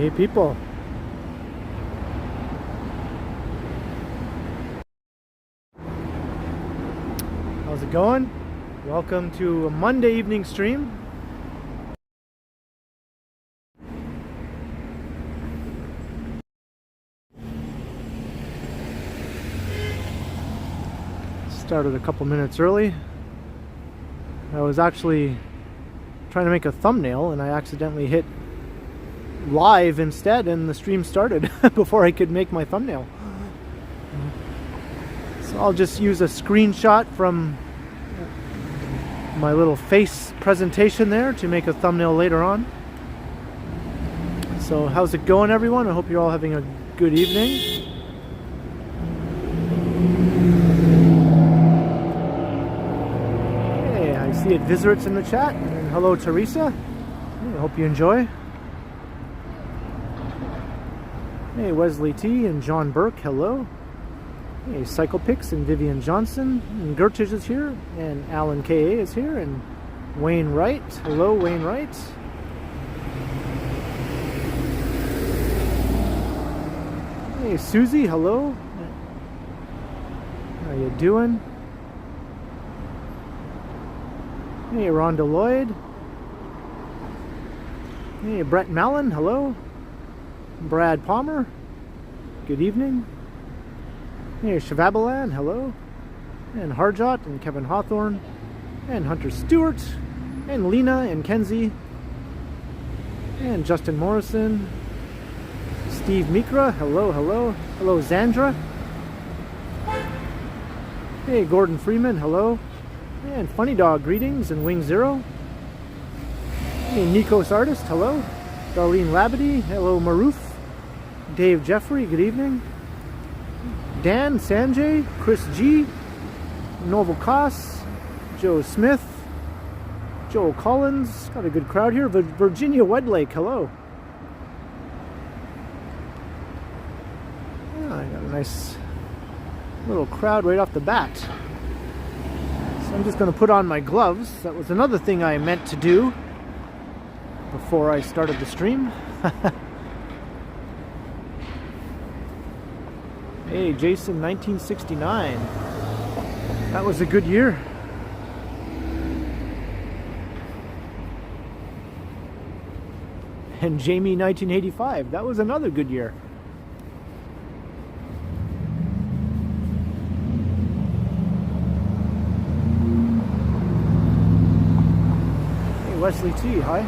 Hey people. How's it going? Welcome to a Monday evening stream. Started a couple minutes early. I was actually trying to make a thumbnail and I accidentally hit live instead and the stream started before I could make my thumbnail. So I'll just use a screenshot from my little face presentation there to make a thumbnail later on. So how's it going, everyone? I hope you're all having a good evening. Hey, I see visitors in the chat. And hello, Teresa. Hey, I hope you enjoy. Hey, Wesley T and John Burke, hello. Hey, Psychopix and Vivian Johnson, and Gertrude is here, and Alan K.A. is here, and Wayne Wright. Hello, Wayne Wright. Hey, Susie, hello. How you doing? Hey, Rhonda Lloyd. Hey, Brett Mallon, hello. Brad Palmer, good evening. Hey, Shavabalan, hello. And Harjot and Kevin Hawthorne and Hunter Stewart and Lena and Kenzie and Justin Morrison, Steve Mikra, hello, hello. Hello, Zandra. Hey, Gordon Freeman, hello. And Funny Dog, greetings, and Wing Zero. Hey, Nikos Artist, hello. Darlene Labadie, hello, Maroof. Dave Jeffrey, good evening. Dan, Sanjay, Chris G, Novel Koss, Joe Smith, Joel Collins, got a good crowd here. Virginia Wedlake, hello. Yeah, I got a nice little crowd right off the bat. So I'm just going to put on my gloves. That was another thing I meant to do before I started the stream. Hey, Jason, 1969. That was a good year. And Jamie, 1985. That was another good year. Hey, Wesley T, hi.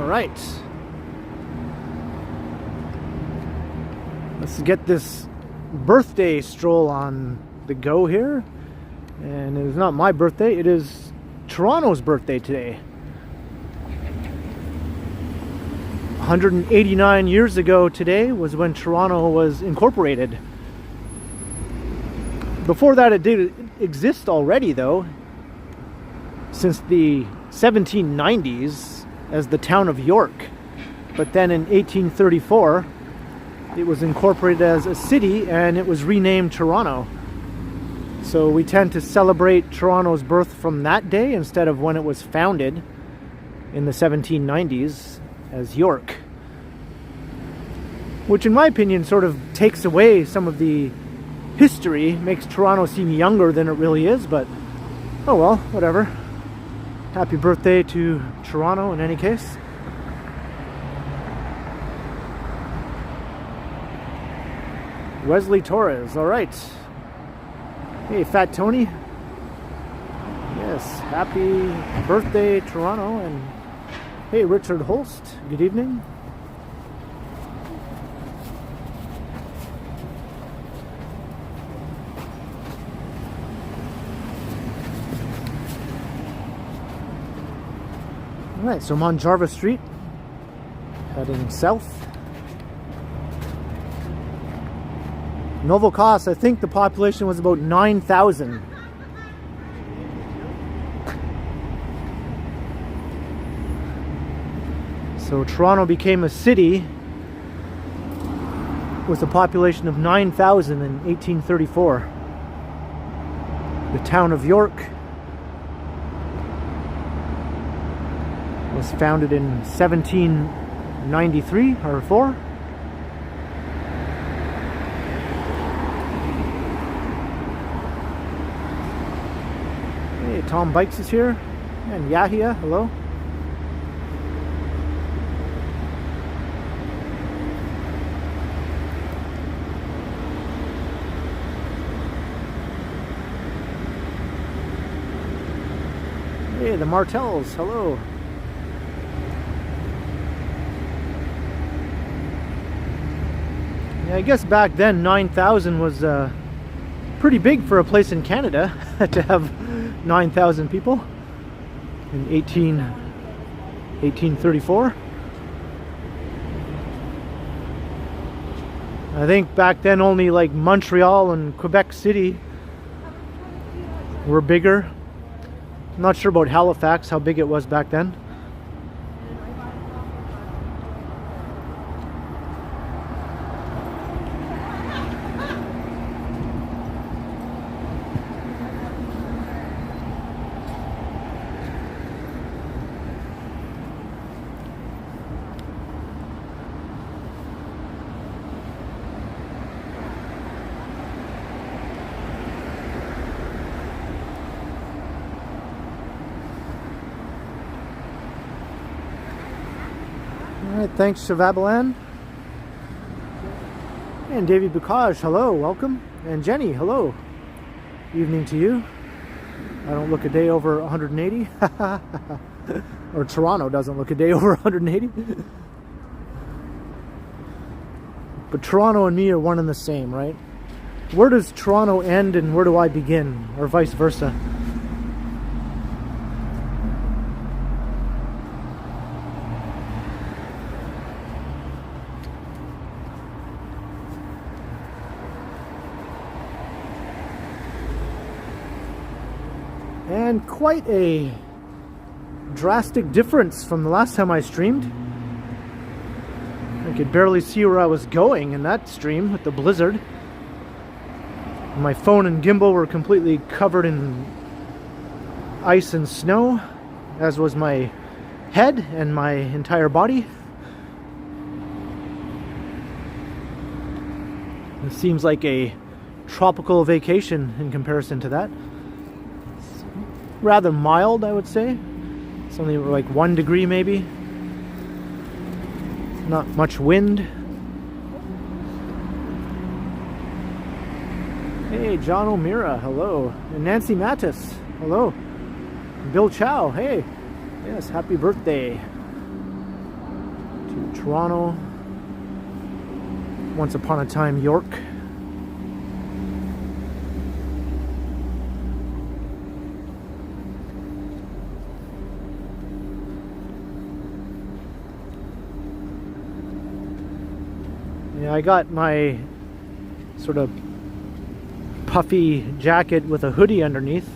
Right. Let's get this birthday stroll on the go here. And it is not my birthday, it is Toronto's birthday today. 189 years ago today was when Toronto was incorporated. Before that, it did exist already, though, since the 1790s. As the town of York, but then in 1834 it was incorporated as a city and it was renamed Toronto. So we tend to celebrate Toronto's birth from that day instead of when it was founded in the 1790s as York, which in my opinion sort of takes away some of the history, makes Toronto seem younger than it really is, but oh well, whatever. Happy birthday to Toronto in any case. Wesley Torres, alright. Hey, Fat Tony. Yes, happy birthday, Toronto. And hey, Richard Holst, good evening. Alright, so I'm on Jarvis Street, heading south. Novel Koss, I think the population was about 9,000. So Toronto became a city with a population of 9,000 in 1834. The town of York was founded in 1793 or 4. Hey, Tom Bikes is here, and Yahia, hello. Hey, the Martells, hello. Yeah, I guess back then 9,000 was pretty big for a place in Canada to have 9,000 people in 1834. I think back then only like Montreal and Quebec City were bigger. I'm not sure about Halifax, how big it was back then. Alright, thanks Shavabalan. And Davey Bukaj, hello, welcome. And Jenny, hello. Evening to you. I don't look a day over 180. Or Toronto doesn't look a day over 180. But Toronto and me are one and the same, right? Where does Toronto end and where do I begin? Or vice versa? And quite a drastic difference from the last time I streamed. I could barely see where I was going in that stream with the blizzard. My phone and gimbal were completely covered in ice and snow, as was my head and my entire body. It seems like a tropical vacation in comparison to that. Rather mild, I would say. It's only like 1 degree maybe. Not much wind. Hey, John O'Meara, hello. And Nancy Mattis, hello. Bill Chow, hey. Yes, happy birthday to Toronto. Once upon a time, York. Yeah, I got my sort of puffy jacket with a hoodie underneath.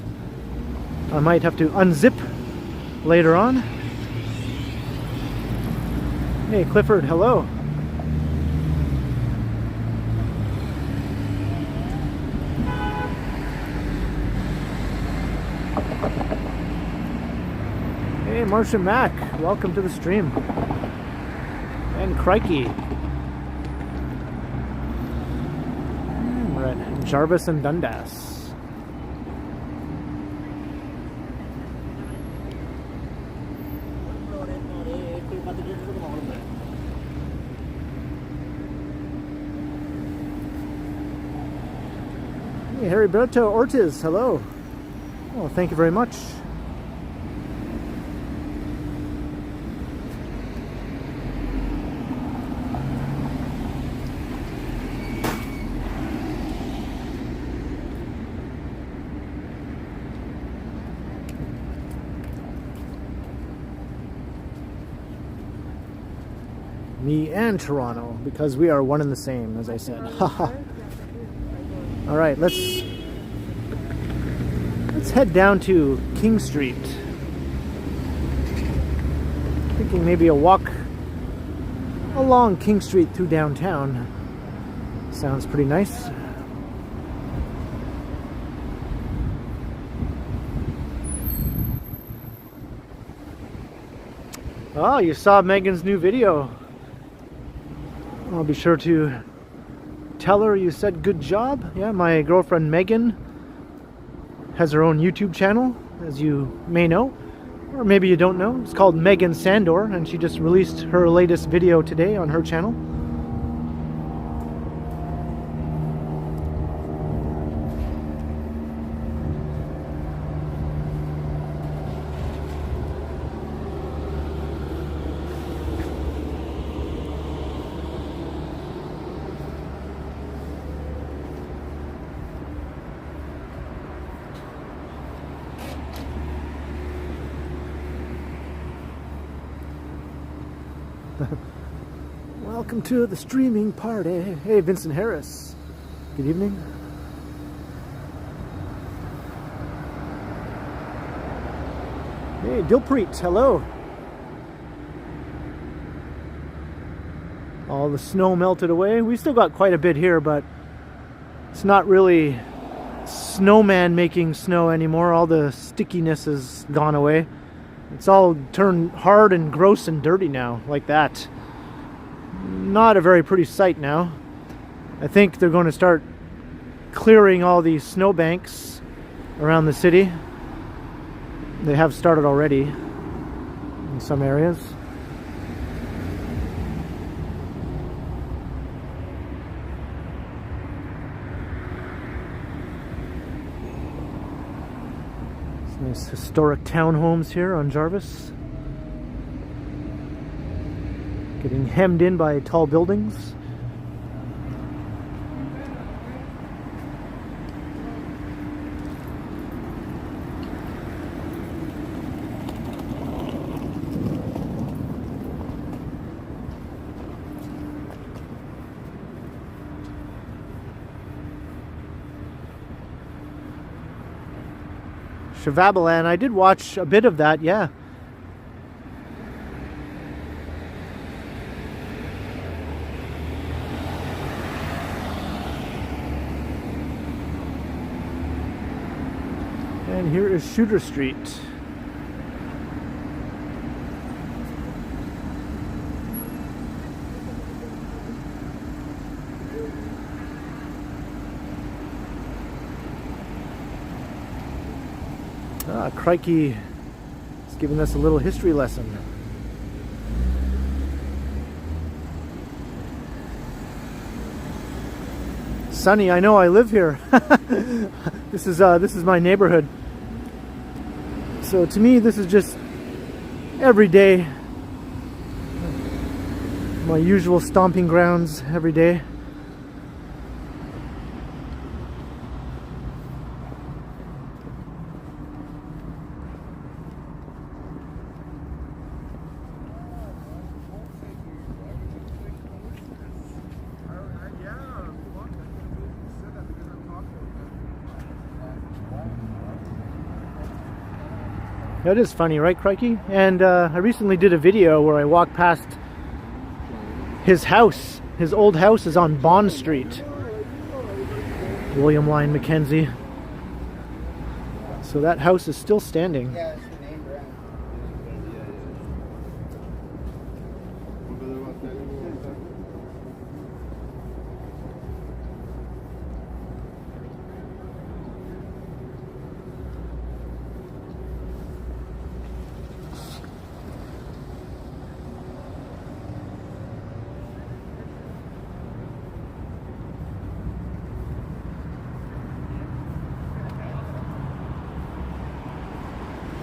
I might have to unzip later on. Hey, Clifford, hello. Hey, Marcia Mack, welcome to the stream. And Crikey. Jarvis and Dundas. Hey, Heriberto Ortiz, hello. Well, thank you very much. Me and Toronto, because we are one and the same, as I said. Haha. All right, let's head down to King Street. Thinking maybe a walk along King Street through downtown. Sounds pretty nice. Oh, you saw Megan's new video. I'll be sure to tell her you said good job. Yeah, my girlfriend Megan has her own YouTube channel, as you may know. Or maybe you don't know. It's called Megan Sandor, and she just released her latest video today on her channel. Welcome to the streaming party. Hey, Vincent Harris. Good evening. Hey, Dilpreet. Hello. All the snow melted away. We still got quite a bit here, but it's not really snowman making snow anymore. All the stickiness has gone away. It's all turned hard and gross and dirty now, like that. Not a very pretty sight now. I think they're going to start clearing all these snowbanks around the city. They have started already in some areas. Some nice historic townhomes here on Jarvis. Getting hemmed in by tall buildings. Shavabalan, I did watch a bit of that, yeah. And here is Shooter Street. Ah, crikey. It's giving us a little history lesson. Sunny, I know, I live here. This is my neighborhood. So to me, this is just every day. My usual stomping grounds every day. That is funny, right, Crikey? And I recently did a video where I walked past his house. His old house is on Bond Street. William Lyon Mackenzie. So that house is still standing. Yeah, it's the name brand.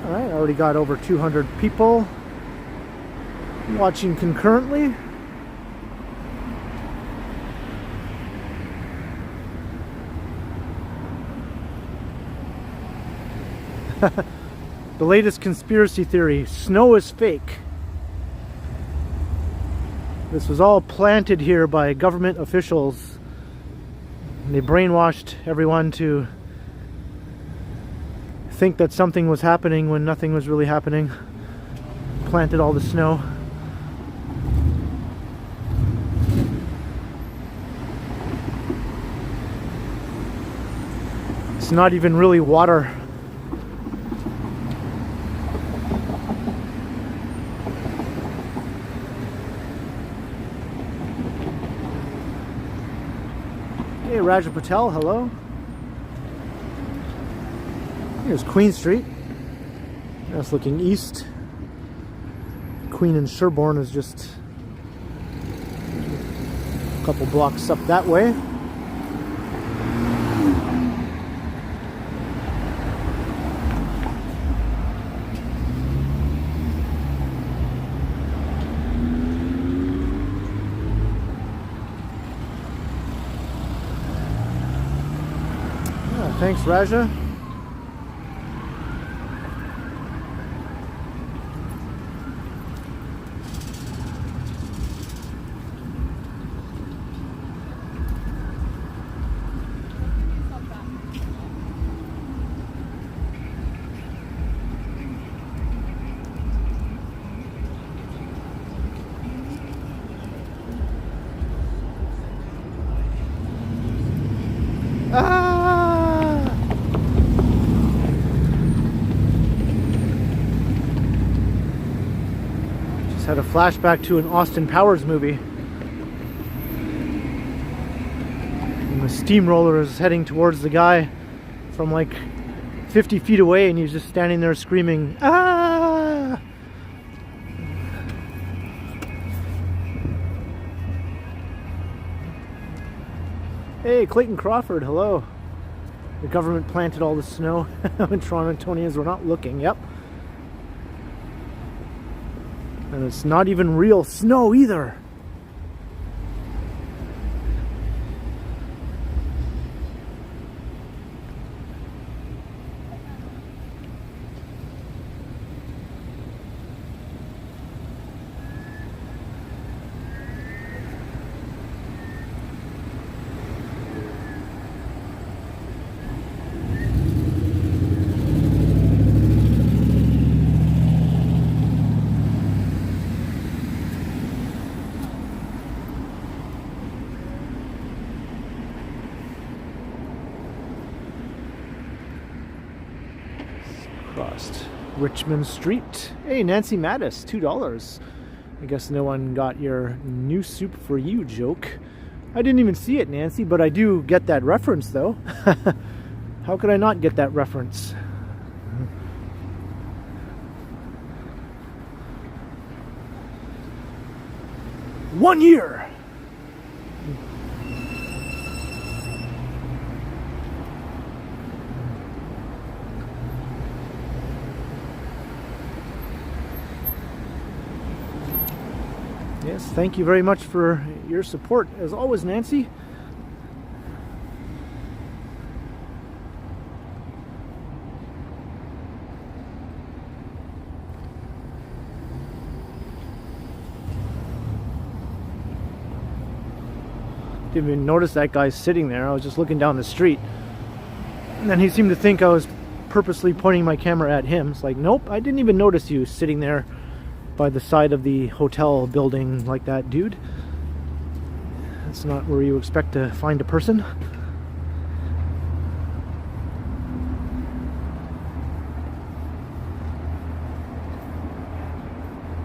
Alright, already got over 200 people watching concurrently. The latest conspiracy theory, snow is fake. This was all planted here by government officials. And they brainwashed everyone to think that something was happening when nothing was really happening. Planted all the snow. It's not even really water. Hey, Raja Patel, hello. Here's Queen Street. That's looking east. Queen and Sherbourne is just a couple blocks up that way. Yeah, thanks, Raja. Just had a flashback to an Austin Powers movie. And the steamroller is heading towards the guy from like 50 feet away, and he's just standing there screaming, "Ah!" Hey, Clayton Crawford, hello. The government planted all the snow when Torontonians were not looking. Yep. And it's not even real snow either. Crossed Richmond Street. Hey, Nancy Mattis, $2. I guess no one got your new soup for you joke. I didn't even see it, Nancy, but I do get that reference, though. How could I not get that reference? One year! Yes, thank you very much for your support, as always, Nancy. Didn't even notice that guy sitting there. I was just looking down the street. And then he seemed to think I was purposely pointing my camera at him. It's like, nope, I didn't even notice you sitting there by the side of the hotel building like that, dude. That's not where you expect to find a person.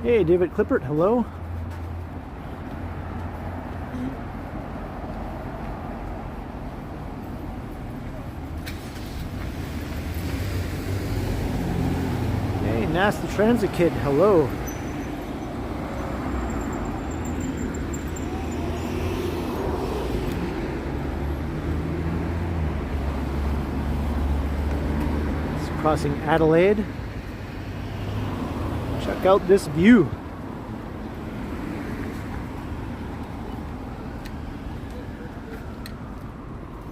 Hey, David Clippert, hello. Hey, Nas the Transit Kid, hello. Crossing Adelaide. Check out this view.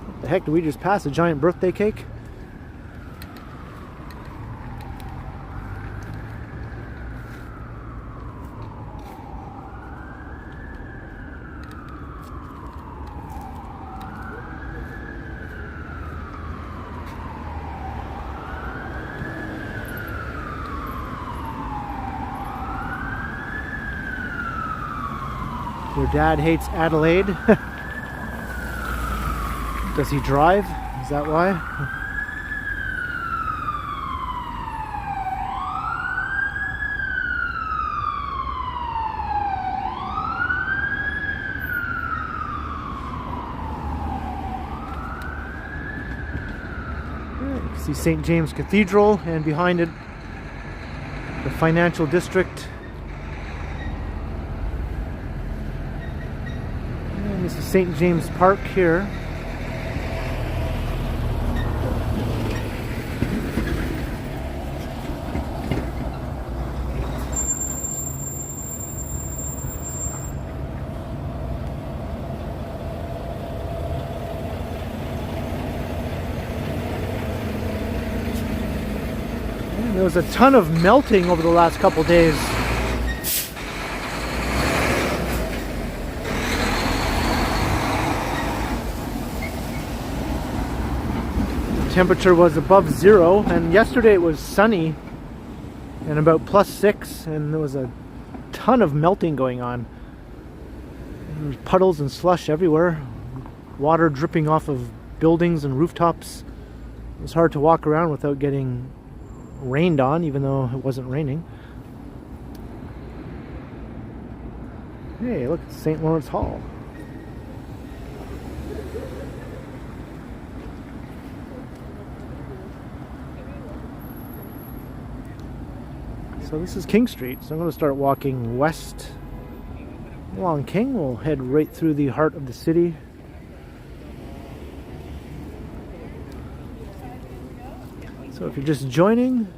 What the heck, did we just pass a giant birthday cake? Your dad hates Adelaide. Does he drive? Is that why? See St. James Cathedral, and behind it, the financial district. And this is St. James Park here. There was a ton of melting over the last couple days. The temperature was above zero, and yesterday it was sunny and about +6, and there was a ton of melting going on. There was puddles and slush everywhere, water dripping off of buildings and rooftops. It was hard to walk around without getting rained on, even though it wasn't raining. Hey, look, it's St. Lawrence Hall. So this is King Street, so I'm going to start walking west along King. We'll head right through the heart of the city. So if you're just joining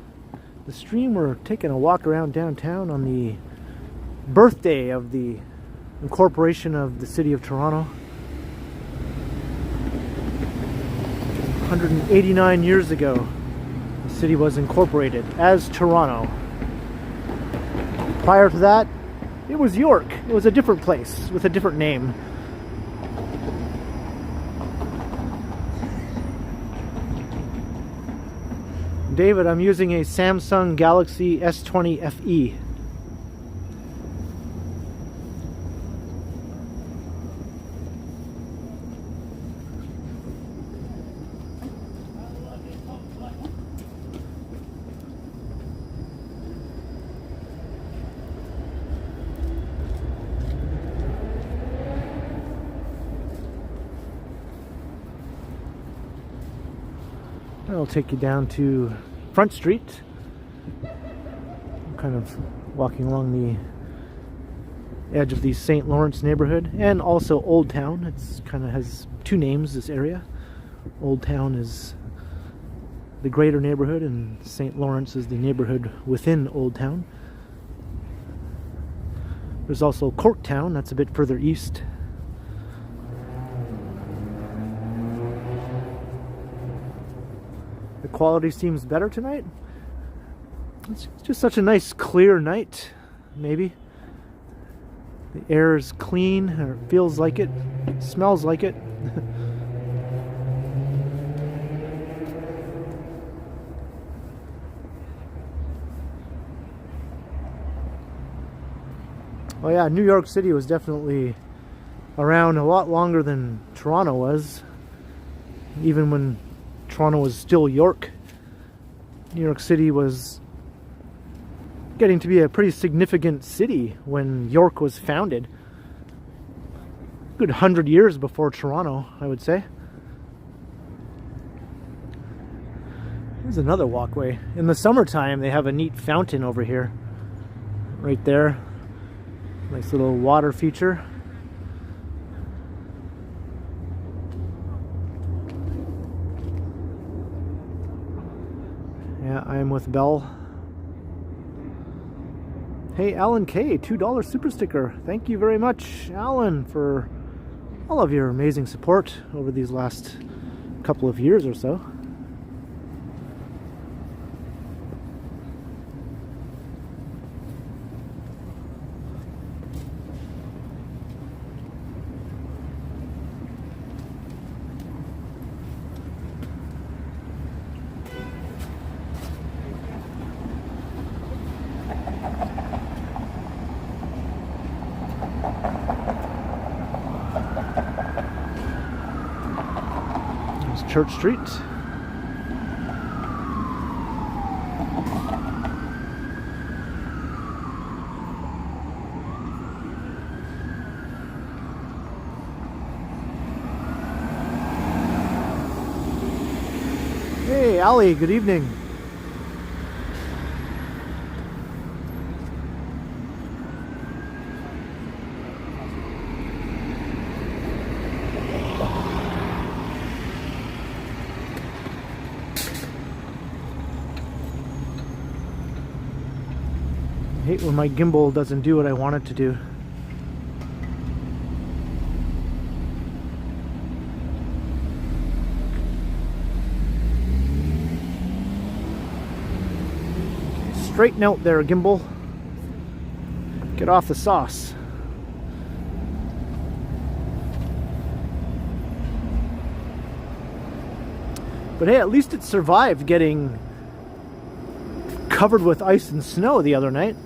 the stream, we're taking a walk around downtown on the birthday of the incorporation of the city of Toronto. 189 years ago, the city was incorporated as Toronto. Prior to that, it was York. It was a different place with a different name. David, I'm using a Samsung Galaxy S20 FE. I'll take you down to Front Street. I'm kind of walking along the edge of the St. Lawrence neighborhood, and also Old Town. It's kind of has two names, this area. Old Town is the greater neighborhood, and St. Lawrence is the neighborhood within Old Town. There's also Corktown, that's a bit further east. The quality seems better tonight. It's just such a nice clear night, maybe. The air is clean, or it feels like it, smells like it. Oh yeah, New York City was definitely around a lot longer than Toronto was. Even when Toronto was still York, New York City was getting to be a pretty significant city when York was founded. A good 100 years before Toronto, I would say. There's another walkway. In the summertime, they have a neat fountain over here. Right there. Nice little water feature. Yeah, I am with Bell. Hey, Alan K, $2 super sticker. Thank you very much, Alan, for all of your amazing support over these last couple of years or so. Church Street. Hey, Ali, good evening. I hate when my gimbal doesn't do what I want it to do. Straighten out there, gimbal. Get off the sauce. But hey, at least it survived getting covered with ice and snow the other night.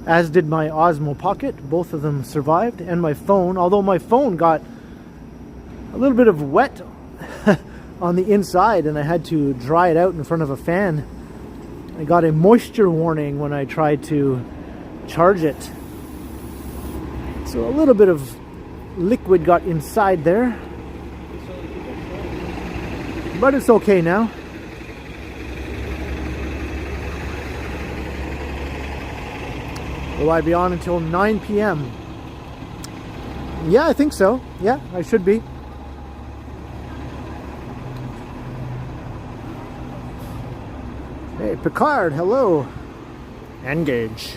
As did my Osmo Pocket. Both of them survived. And my phone, although my phone got a little bit of wet on the inside and I had to dry it out in front of a fan. I got a moisture warning when I tried to charge it. So a little bit of liquid got inside there. But it's okay now. Will I be on until 9 p.m.? Yeah, I think so. Yeah, I should be. Hey, Picard, hello. Engage.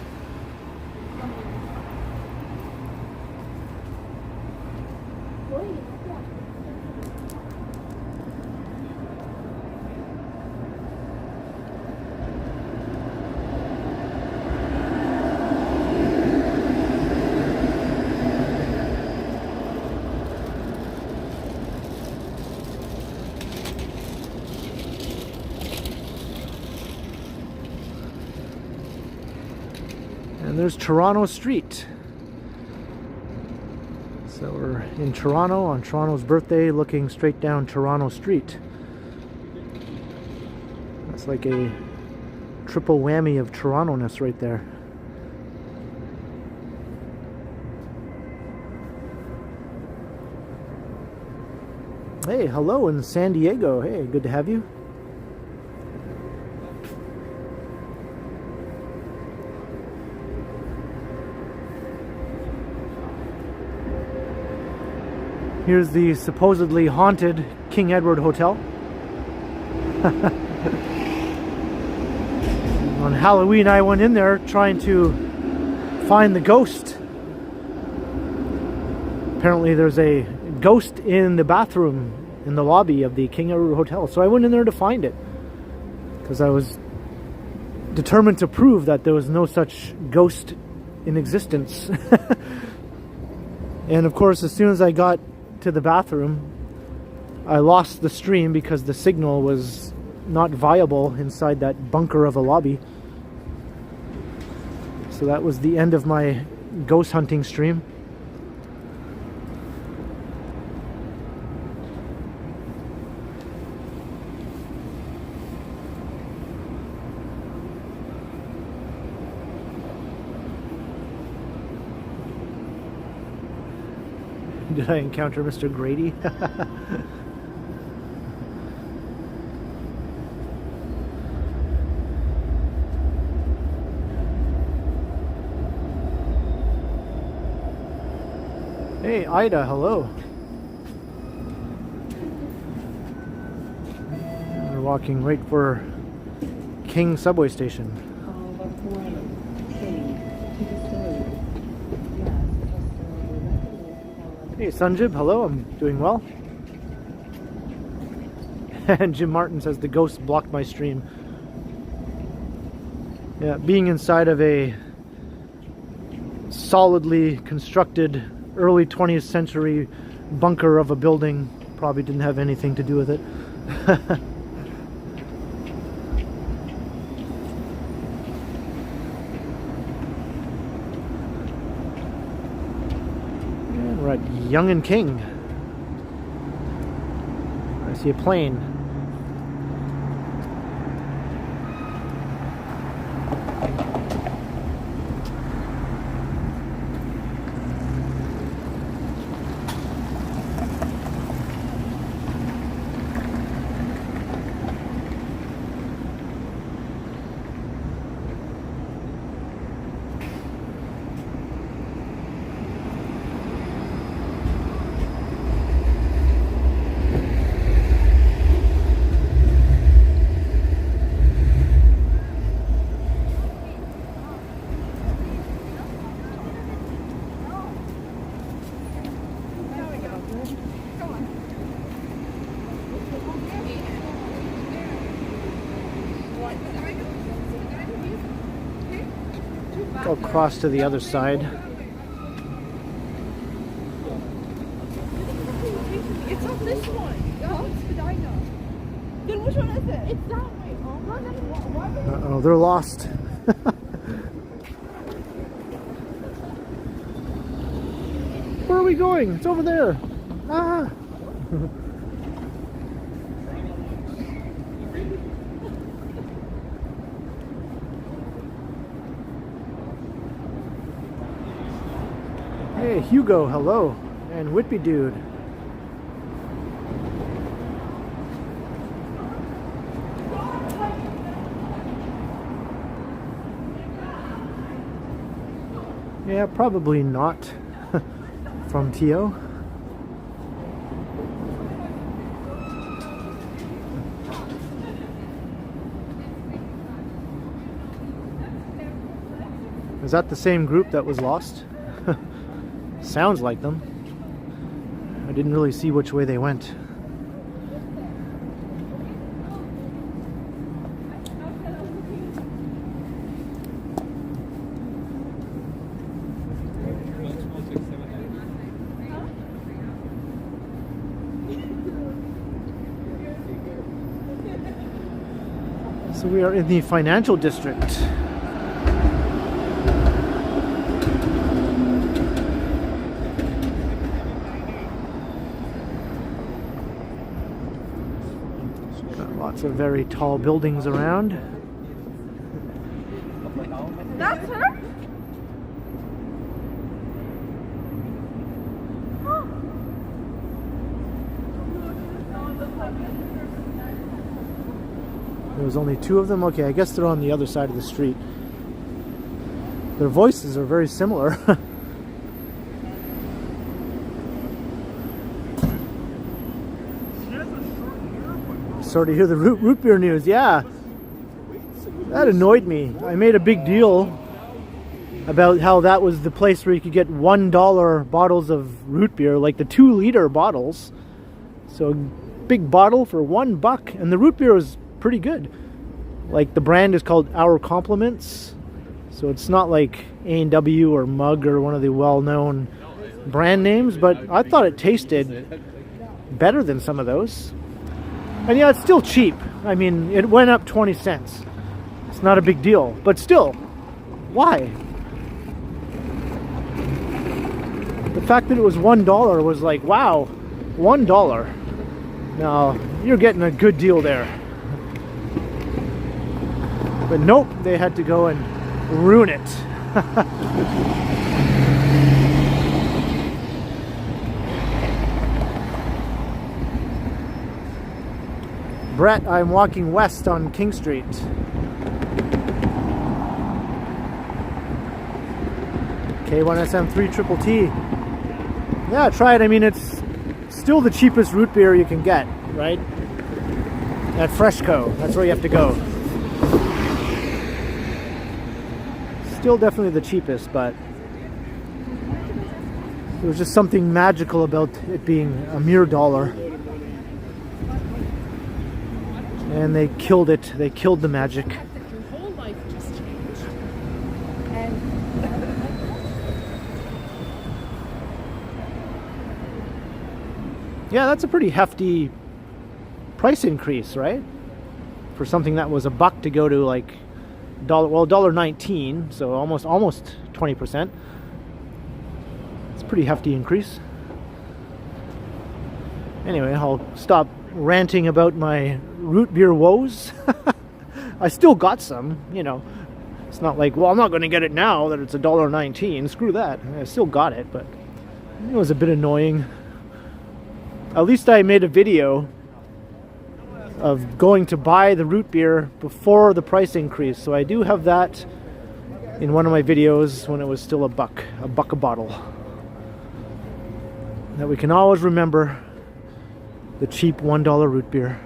And there's Toronto Street. So we're in Toronto on Toronto's birthday, looking straight down Toronto Street. That's like a triple whammy of Toronto-ness right there. Hey, hello in San Diego. Hey, good to have you. Here's the supposedly haunted King Edward Hotel. On Halloween, I went in there trying to find the ghost. Apparently there's a ghost in the bathroom in the lobby of the King Edward Hotel. So I went in there to find it, because I was determined to prove that there was no such ghost in existence. And of course, as soon as I got to the bathroom, I lost the stream because the signal was not viable inside that bunker of a lobby. So that was the end of my ghost hunting stream. Did I encounter Mr. Grady? Hey, Ida, hello. We're walking right for King subway station. Hey, Sanjib, hello, I'm doing well. And Jim Martin says the ghost blocked my stream. Yeah, being inside of a solidly constructed early 20th century bunker of a building probably didn't have anything to do with it. And we're at Yonge and King. I see a plane. I'll cross to the other side. It's on this one. Oh, it's Spadina. Then which one is it? It's that way. Oh, no, Uh-oh, they're lost. Where are we going? It's over there. Ah. Hey, Hugo, hello. And Whitby Dude. Yeah, probably not from Tio. Is that the same group that was lost? Sounds like them. I didn't really see which way they went. So we are in the financial district. Got lots of very tall buildings around. That's her? There was only two of them? Okay, I guess they're on the other side of the street. Their voices are very similar. Sort of hear the root beer news, yeah. That annoyed me. I made a big deal about how that was the place where you could get $1 bottles of root beer, like the 2-liter bottles. So a big bottle for $1, and the root beer was pretty good. Like the brand is called Our Compliments, so it's not like A&W or Mug or one of the well-known brand names, but I thought it tasted better than some of those. And yeah, it's still cheap. I mean, it went up 20 cents. It's not a big deal, but still, why? The fact that it was $1 was like, wow, $1. Now, you're getting a good deal there. But nope, they had to go and ruin it. Brett, I'm walking west on King Street. K1SM3 Triple T. Yeah, try it. I mean, it's still the cheapest root beer you can get, right? At Freshco, that's where you have to go. Still definitely the cheapest, but there was just something magical about it being a mere $1. And they killed it. They killed the magic. Your whole life just changed. And yeah, that's a pretty hefty price increase, right? For something that was $1 to go to like $1.19, so almost 20%. It's a pretty hefty increase. Anyway, I'll stop ranting about my root beer woes. I still got some, you know. It's not like, well, I'm not going to get it now that it's $1.19. Screw that. I still got it, but it was a bit annoying. At least I made a video of going to buy the root beer before the price increase. So I do have that in one of my videos when it was still $1 a bottle. That we can always remember the cheap $1 root beer.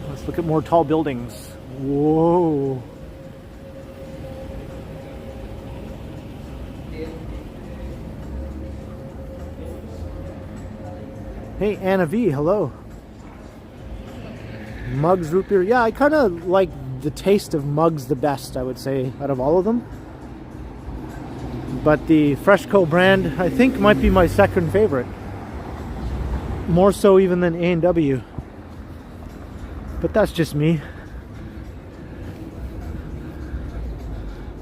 Let's look at more tall buildings. Whoa. Hey, Anna V, hello. Mugs root beer. Yeah, I kind of like the taste of Mugs the best, I would say, out of all of them. But the Freshco brand, I think, might be my second favorite. More so even than A&W. But that's just me.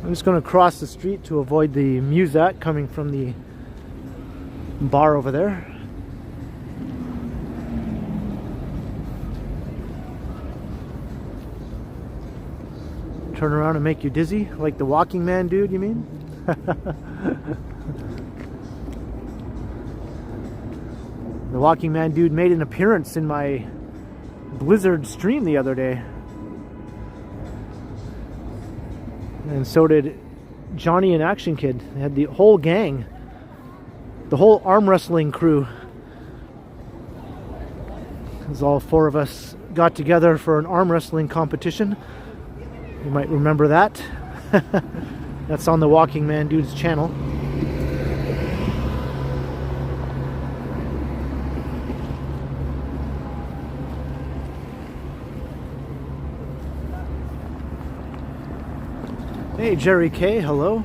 I'm just going to cross the street to avoid the musette coming from the bar over there. Turn around and make you dizzy, like the Walking Man dude, you mean? The Walking Man dude made an appearance in my Blizzard stream the other day. And so did Johnny and Action Kid. They had the whole gang. The whole arm wrestling crew. As all four of us got together for an arm wrestling competition. You might remember that. That's on the Walking Man Dude's channel. Hey, Jerry K, hello.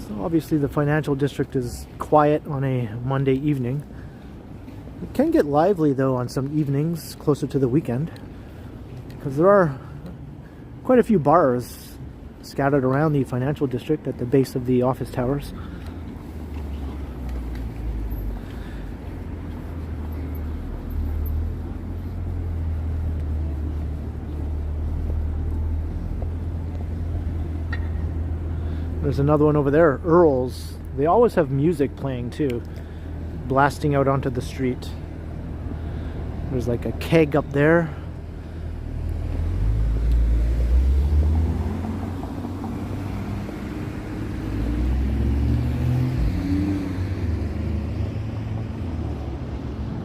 So obviously the financial district is quiet on a Monday evening. It can get lively though on some evenings closer to the weekend, because there are quite a few bars scattered around the financial district at the base of the office towers. There's another one over there, Earl's. They always have music playing too, blasting out onto the street. There's like a keg up there.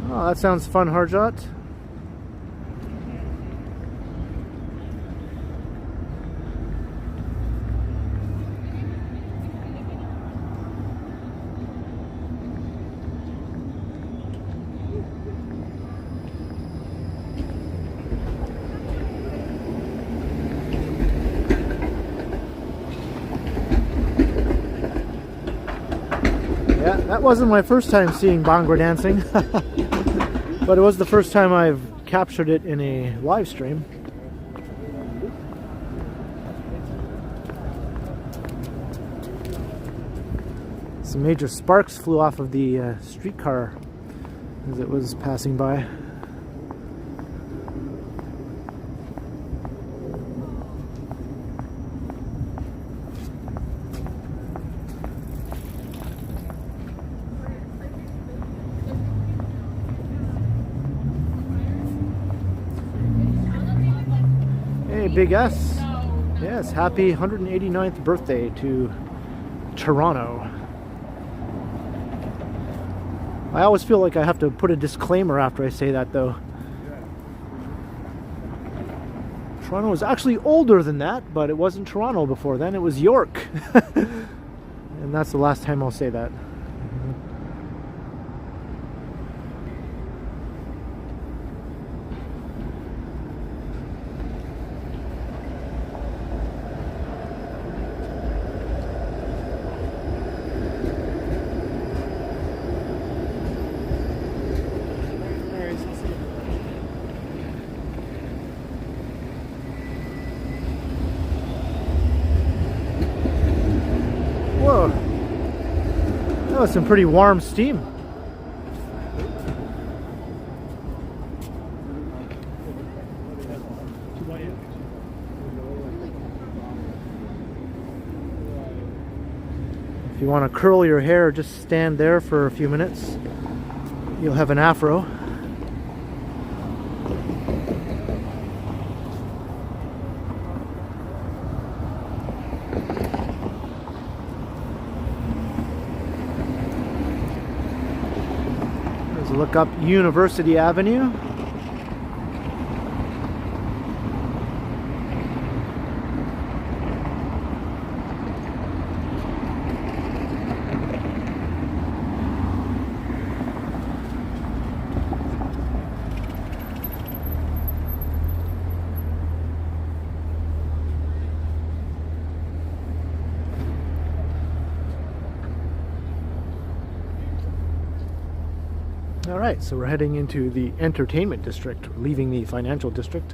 Oh, that sounds fun, Harjot. Yeah, that wasn't my first time seeing Bhangra dancing, but it was the first time I've captured it in a live stream. Some major sparks flew off of the streetcar as it was passing by. Big S. Yes, happy 189th birthday to Toronto. I always feel like I have to put a disclaimer after I say that though. Toronto was actually older than that, but it wasn't Toronto before then, it was York. And that's the last time I'll say that. Whoa, that was some pretty warm steam. If you want to curl your hair, just stand there for a few minutes. You'll have an afro. look up University Avenue. Alright, so we're heading into the entertainment district, leaving the financial district.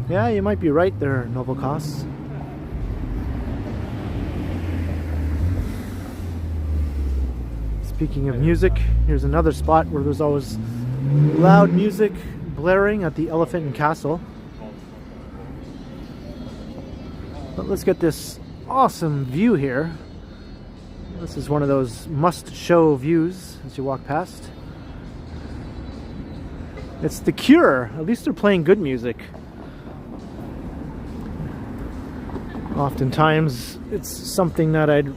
Yeah, you might be right there, Novelcos. Speaking of music, here's another spot where there's always loud music blaring at the Elephant and Castle. But let's get this awesome view here. This is one of those must-show views as you walk past. It's The Cure. At least they're playing good music. Oftentimes, it's something that I'd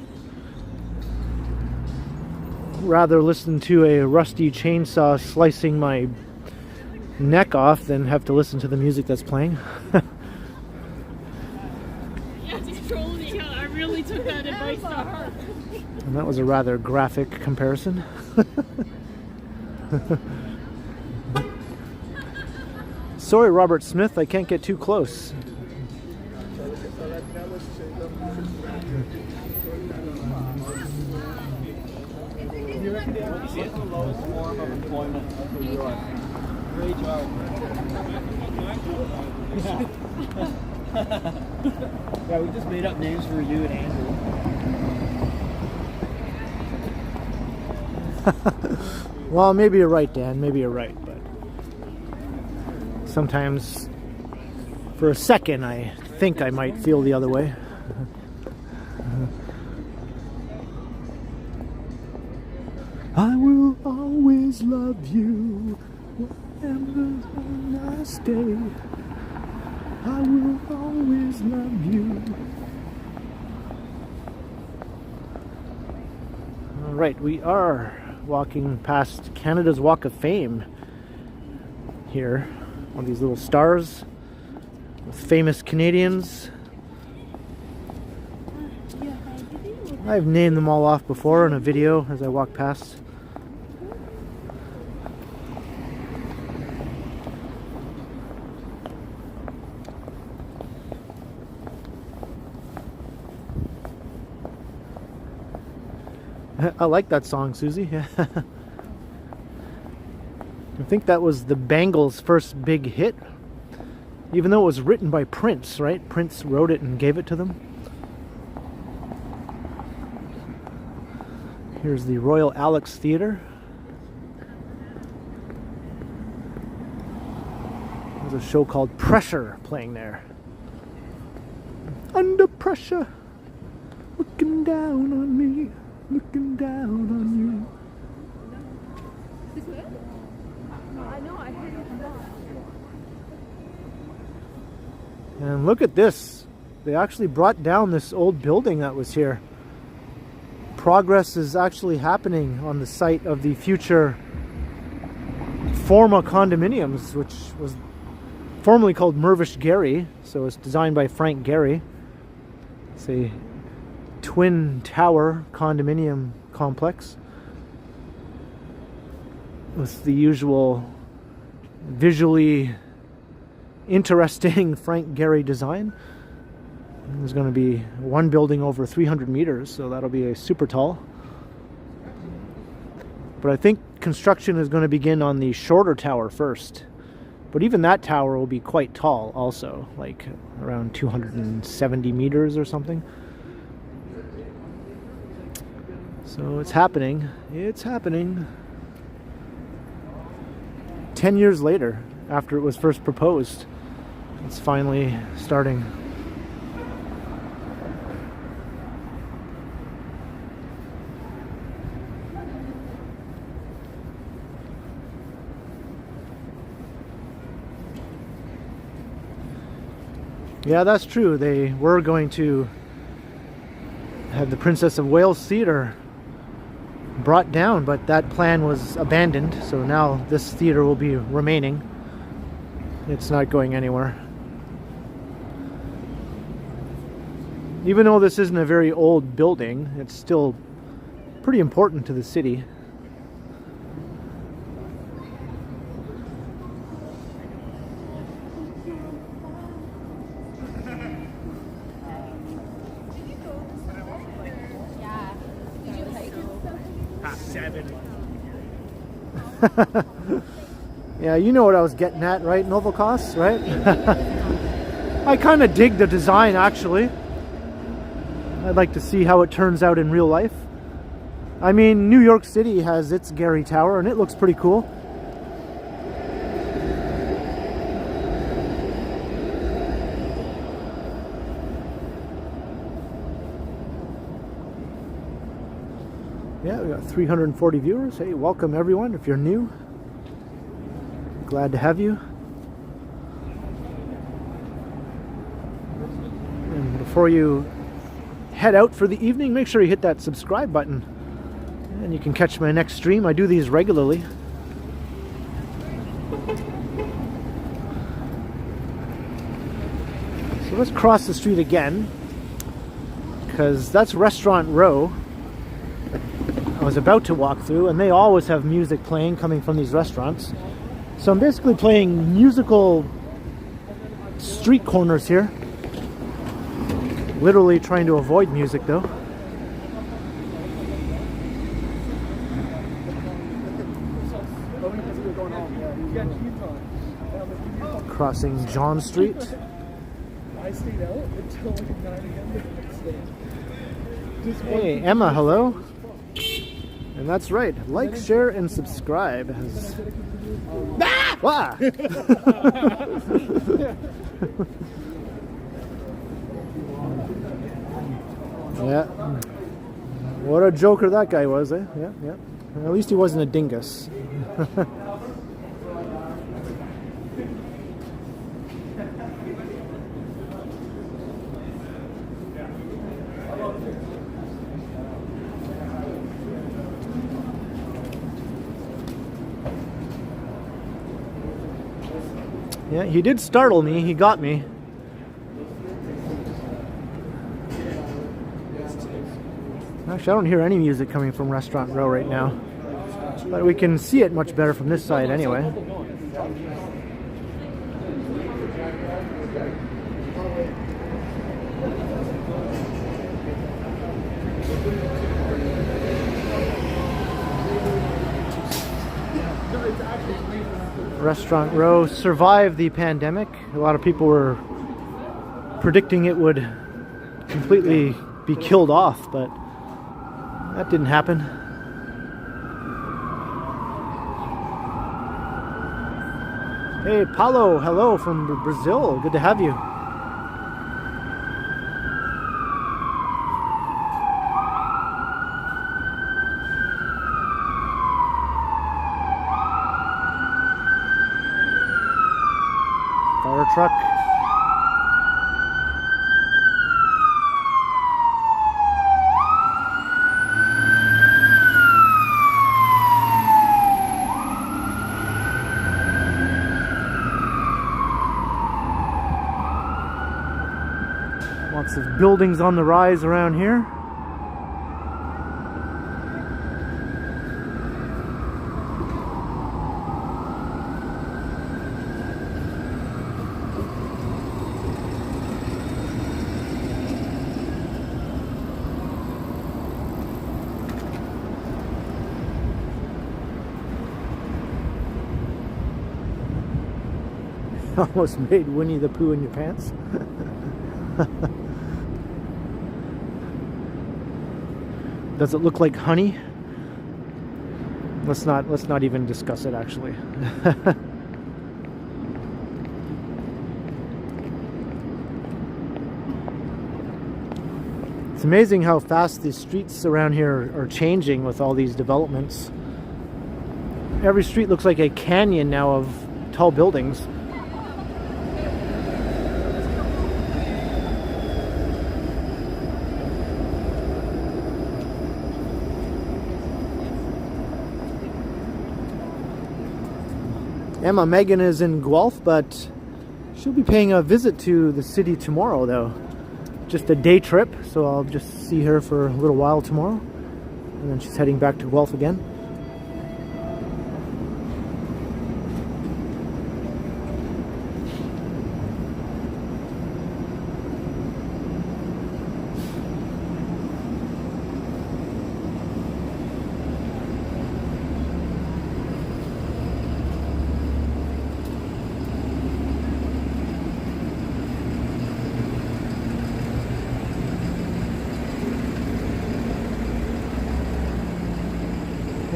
rather listen to a rusty chainsaw slicing my neck off than have to listen to the music that's playing. Yeah, just trolling. I really took that advice to heart. And that was a rather graphic comparison. Sorry, Robert Smith, I can't get too close. It's the lowest form of employment of the world. Great job. Yeah, we just made up names for you and Andrew. Well, maybe you're right, Dan. Maybe you're right, but sometimes for a second I think I might feel the other way. I will always love you wherever I stay. I will always love you. All right, we are walking past Canada's Walk of Fame here. One of these little stars with famous Canadians. I've named them all off before in a video as I walk past. I like that song, Susie. I think that was the Bangles' first big hit, even though it was written by Prince, right? Prince wrote it and gave it to them. Here's the Royal Alex Theatre. There's a show called Pressure playing there. Under pressure, looking down on me, looking down on you. This way? No, I know, I heard it not. And look at this. They actually brought down this old building that was here. Progress is actually happening on the site of the future Forma condominiums, which was formerly called Mervish Gehry. So it's designed by Frank Gehry. It's a twin tower condominium complex with the usual visually interesting Frank Gehry design. There's going to be one building over 300 meters, so that'll be a super tall. But I think construction is going to begin on the shorter tower first. But even that tower will be quite tall also, like around 270 meters or something. So it's happening. It's happening. 10 years later, after it was first proposed. It's finally starting. Yeah, that's true. They were going to have the Princess of Wales Theatre brought down, but that plan was abandoned, so now this theatre will be remaining. It's not going anywhere. Even though this isn't a very old building, it's still pretty important to the city. Yeah, you know what I was getting at, right, Novokos, right? I kind of dig the design, actually. I'd like to see how it turns out in real life. I mean, New York City has its Gary Tower, and it looks pretty cool. Yeah, we got 340 viewers. Hey, welcome everyone if you're new. Glad to have you. And before you head out for the evening, make sure you hit that subscribe button. And you can catch my next stream. I do these regularly. So let's cross the street again, because that's Restaurant Row I was about to walk through, and they always have music playing coming from these restaurants. So I'm basically playing musical street corners here. Literally trying to avoid music though. Crossing John Street. I stayed out until like 9 a.m. the next day. Hey, Emma, hello. And that's right. Like, share, and subscribe. Wow. Yeah. What a joker that guy was, eh? Yeah, yeah. At least he wasn't a dingus. Yeah, he did startle me. He got me. Actually, I don't hear any music coming from Restaurant Row right now. But we can see it much better from this side anyway. Restaurant Row survived the pandemic. A lot of people were predicting it would completely be killed off, but that didn't happen. Hey, Paulo, hello from Brazil. Good to have you. Fire truck. Lots of buildings on the rise around here. Almost made Winnie the Pooh in your pants. Does it look like honey? Let's not even discuss it actually. It's amazing how fast the streets around here are changing with all these developments. Every street looks like a canyon now of tall buildings. Emma Megan is in Guelph, but she'll be paying a visit to the city tomorrow, though. Just a day trip, so I'll just see her for a little while tomorrow. And then she's heading back to Guelph again.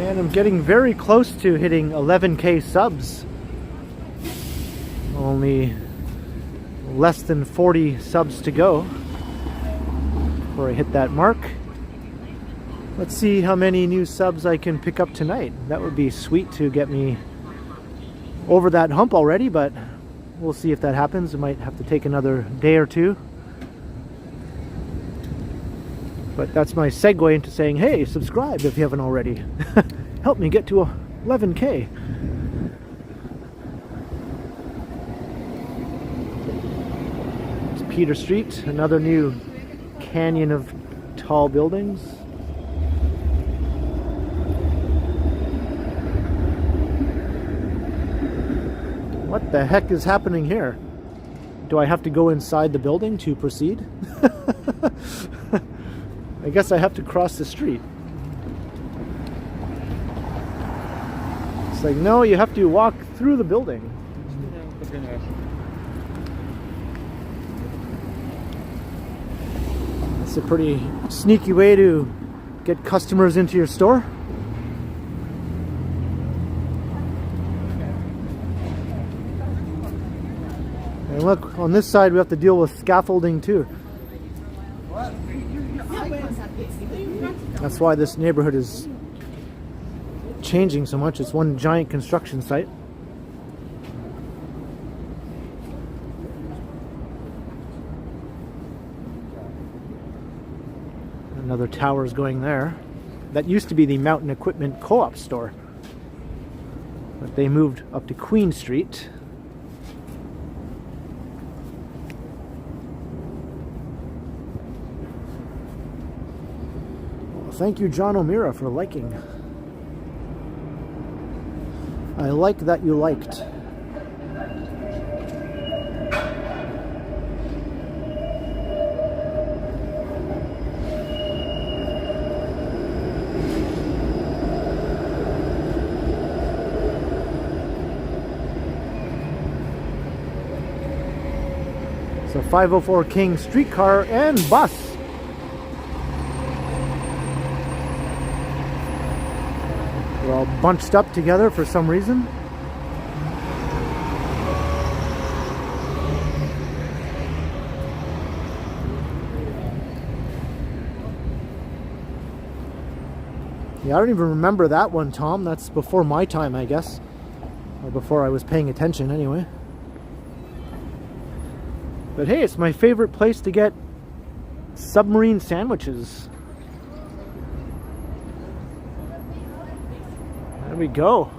And I'm getting very close to hitting 11K subs. Only less than 40 subs to go before I hit that mark. Let's see how many new subs I can pick up tonight. That would be sweet to get me over that hump already, but we'll see if that happens. It might have to take another day or two. But that's my segue into saying, hey, subscribe if you haven't already. Help me get to 11K. It's Peter Street, another new canyon of tall buildings. What the heck is happening here? Do I have to go inside the building to proceed? I guess I have to cross the street. It's like, no, you have to walk through the building. It's a pretty sneaky way to get customers into your store. And look, on this side we have to deal with scaffolding too. That's why this neighborhood is changing so much. It's one giant construction site. Another tower is going there. That used to be the Mountain Equipment Co-op store, but they moved up to Queen Street. Thank you, John O'Meara, for liking. I like that you liked. So 504 King streetcar and bus. They're all bunched up together for some reason. Yeah, I don't even remember that one, Tom. That's before my time, I guess. Or before I was paying attention, anyway. But hey, it's my favorite place to get submarine sandwiches. There we go.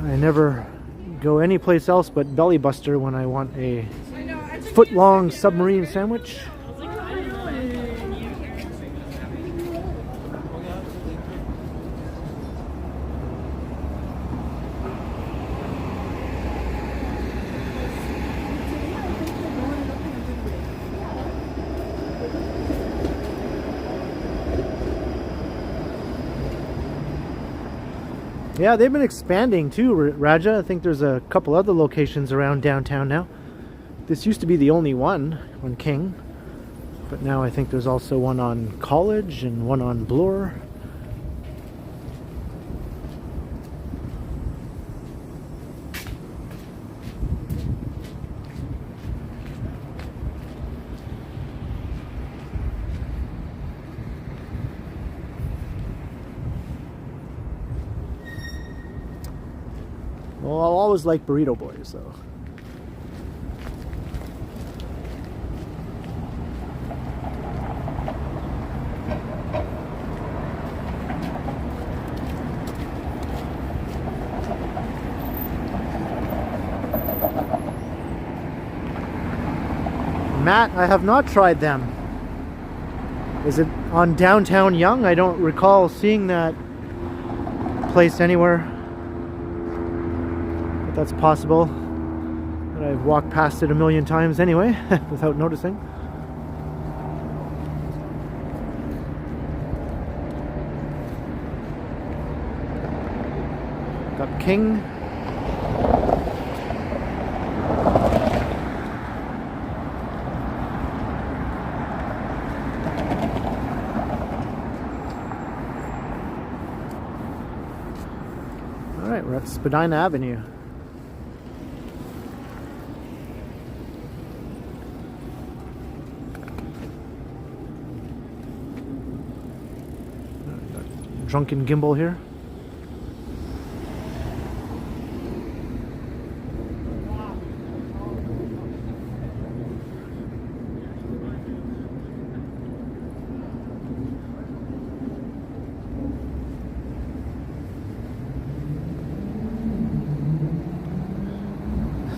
I never go anyplace else but Belly Buster when I want a foot-long submarine sandwich. Yeah, they've been expanding too, Raja. I think there's a couple other locations around downtown now. This used to be the only one on King, but now I think there's also one on College and one on Bloor. Well, I'll always like burrito boys, though. Matt, I have not tried them. Is it on downtown Yonge? I don't recall seeing that place anywhere. But that's possible. But I've walked past it a million times anyway, without noticing. Got King. Alright, we're at Spadina Avenue. Drunken gimbal here.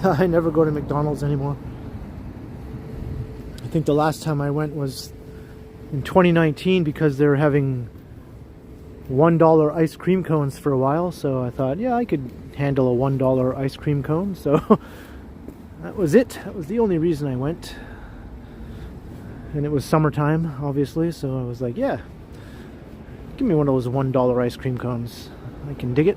I never go to McDonald's anymore. I think the last time I went was in 2019 because they were having $1 ice cream cones for a while, so I thought, yeah, I could handle a $1 ice cream cone, so that was it. That was the only reason I went. And it was summertime, obviously, so I was like, yeah, give me one of those $1 ice cream cones. I can dig it.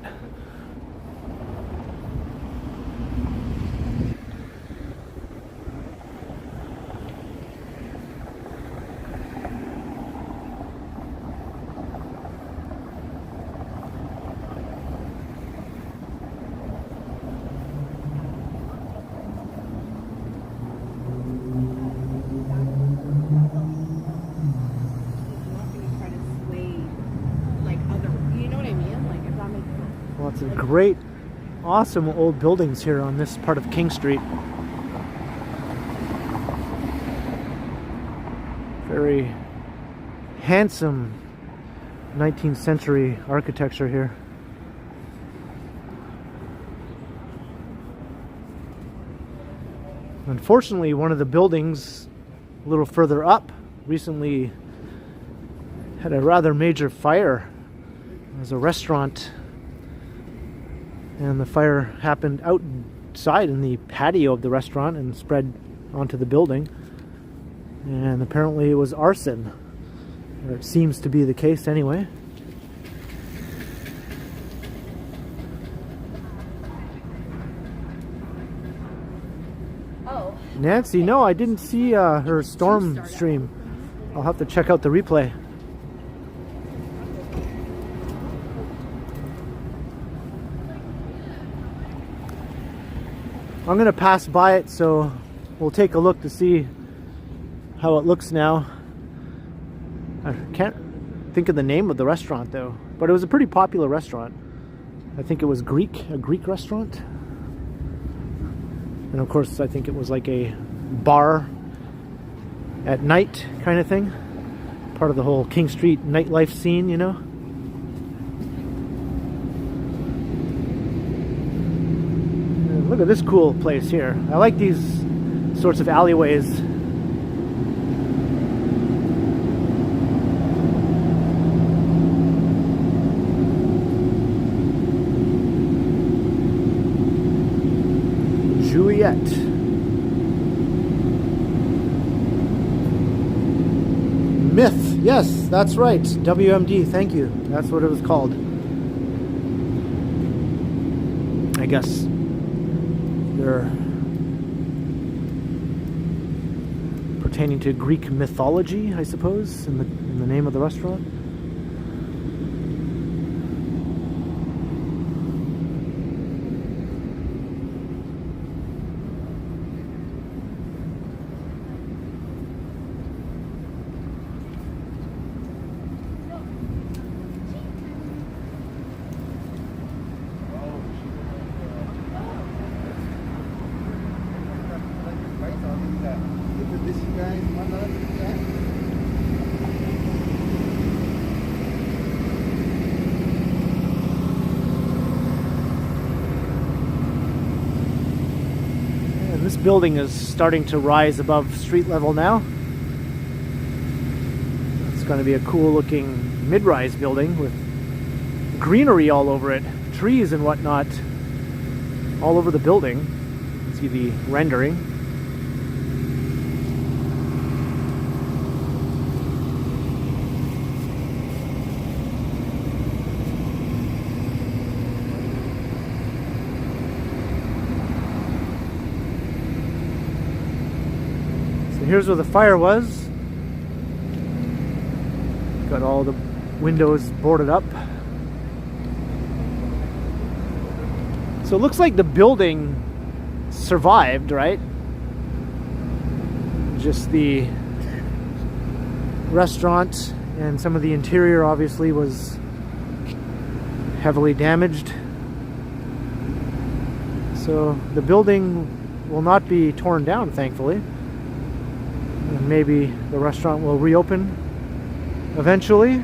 Lots of great, awesome old buildings here on this part of King Street. Very handsome 19th century architecture here. Unfortunately, one of the buildings a little further up recently had a rather major fire. It was a restaurant, and the fire happened outside in the patio of the restaurant and spread onto the building. And apparently it was arson, or it seems to be the case anyway. Oh. Nancy, no, I didn't see her storm stream. I'll have to check out the replay. I'm going to pass by it, so we'll take a look to see how it looks now. I can't think of the name of the restaurant though, but it was a pretty popular restaurant. I think it was a Greek restaurant. And of course, I think it was like a bar at night kind of thing. Part of the whole King Street nightlife scene, you know? Look at this cool place here. I like these sorts of alleyways. Juliet. Myth. Yes, that's right. WMD. Thank you. That's what it was called. I guess. They're pertaining to Greek mythology, I suppose, in the name of the restaurant. building is starting to rise above street level now. It's going to be a cool looking mid-rise building with greenery all over it, trees and whatnot all over the building. You can see the rendering. So here's where the fire was. Got all the windows boarded up. So it looks like the building survived, right? Just the restaurant and some of the interior obviously was heavily damaged. So the building will not be torn down, thankfully. And maybe the restaurant will reopen eventually.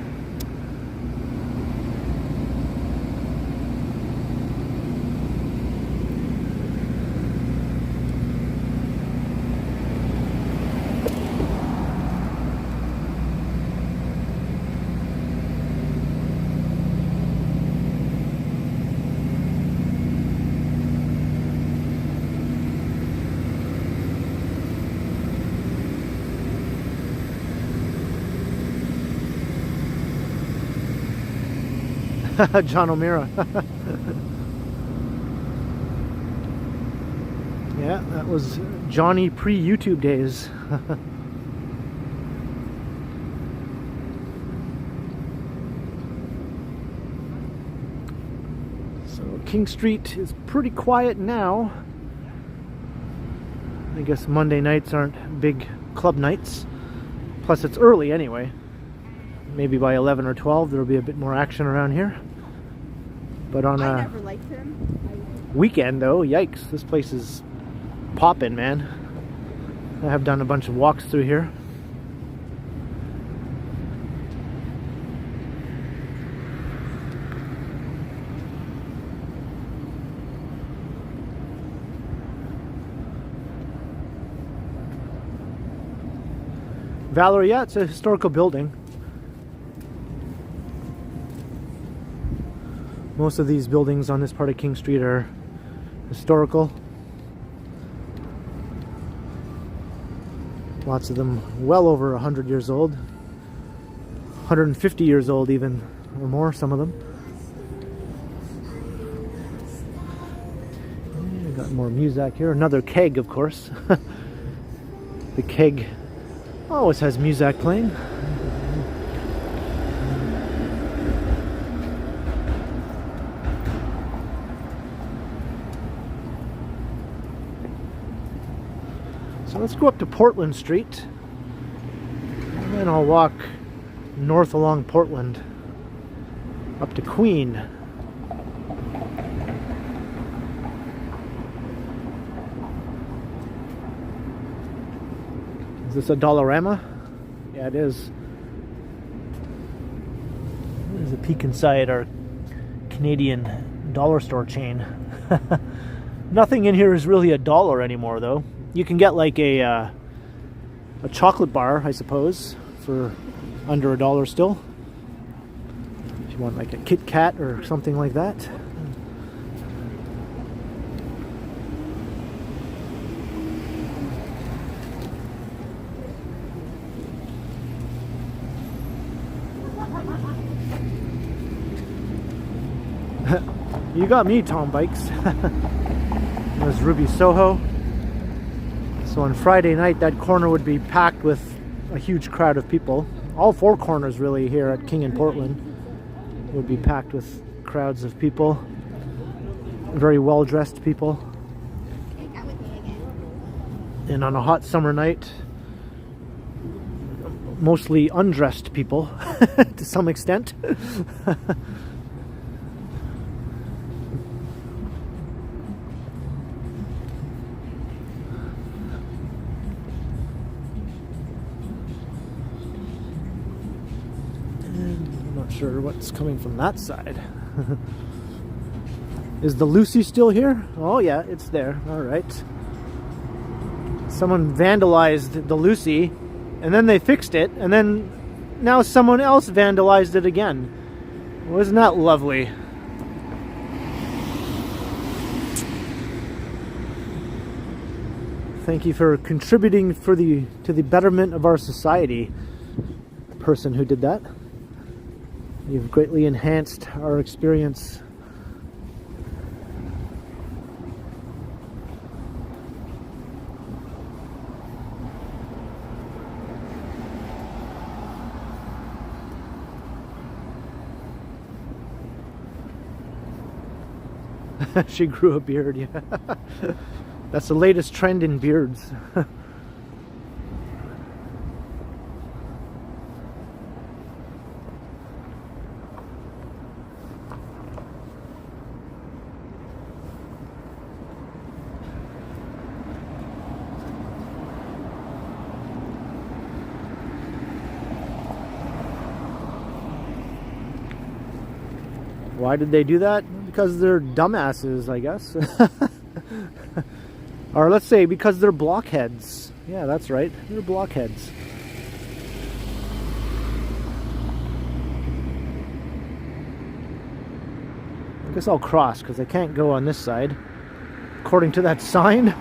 John O'Meara. Yeah, that was Johnny pre-YouTube days. So King Street is pretty quiet now. I guess Monday nights aren't big club nights. Plus it's early anyway. Maybe by 11 or 12 there'll be a bit more action around here. But on I a never liked him. weekend though, yikes, this place is popping, man. I have done a bunch of walks through here. Valerie, yeah, it's a historical building. Most of these buildings on this part of King Street are historical. Lots of them well over 100 years old. 150 years old even, or more, some of them. Yeah, got more Muzak here. Another keg, of course. The keg always has Muzak playing. So let's go up to Portland Street, and then I'll walk north along Portland up to Queen. Is this a Dollarama? Yeah, it is. There's a peek inside our Canadian dollar store chain. Nothing in here is really $1 anymore, though. You can get like a chocolate bar, I suppose, for under $1 still. If you want like a Kit Kat or something like that. You got me, Tom Bikes. There's Ruby Soho. So on Friday night, that corner would be packed with a huge crowd of people. All four corners really here at King and Portland would be packed with crowds of people. Very well-dressed people. And on a hot summer night, mostly undressed people to some extent. Sure what's coming from that side. Is the Lucy still here? Oh yeah, it's there. All right. Someone vandalized the Lucy, and then they fixed it, and then now someone else vandalized it again. Wasn't that lovely? Thank you for contributing to the betterment of our society, person who did that. You've greatly enhanced our experience. She grew a beard, yeah. That's the latest trend in beards. Why did they do that? Because they're dumbasses, I guess. Or let's say because they're blockheads. Yeah, that's right. They're blockheads. I guess I'll cross because I can't go on this side, according to that sign.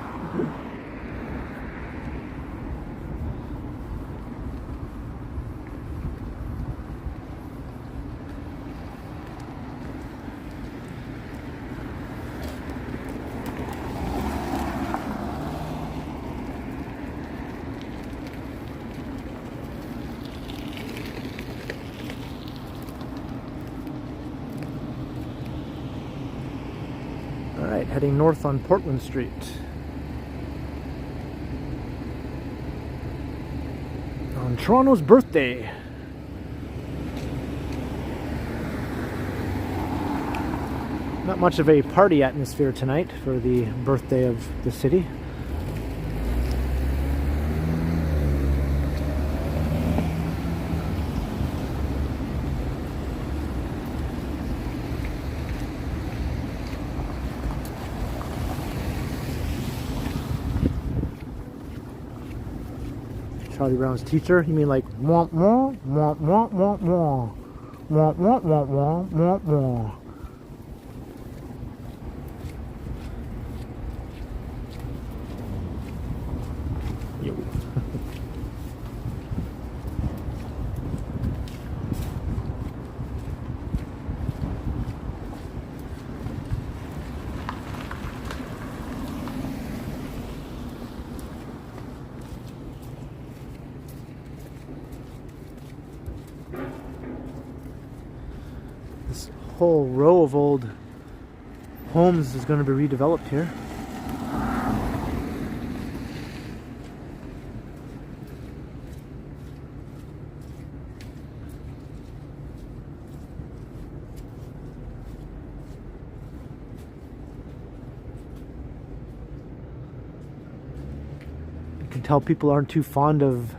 Alright, heading north on Portland Street. On Toronto's birthday. Not much of a party atmosphere tonight for the birthday of the city. Charlie Brown's teacher? You mean like wah wah wah wah wah wah wah wah wah wah wah wah. Yo. This whole row of old homes is going to be redeveloped here. You can tell people aren't too fond of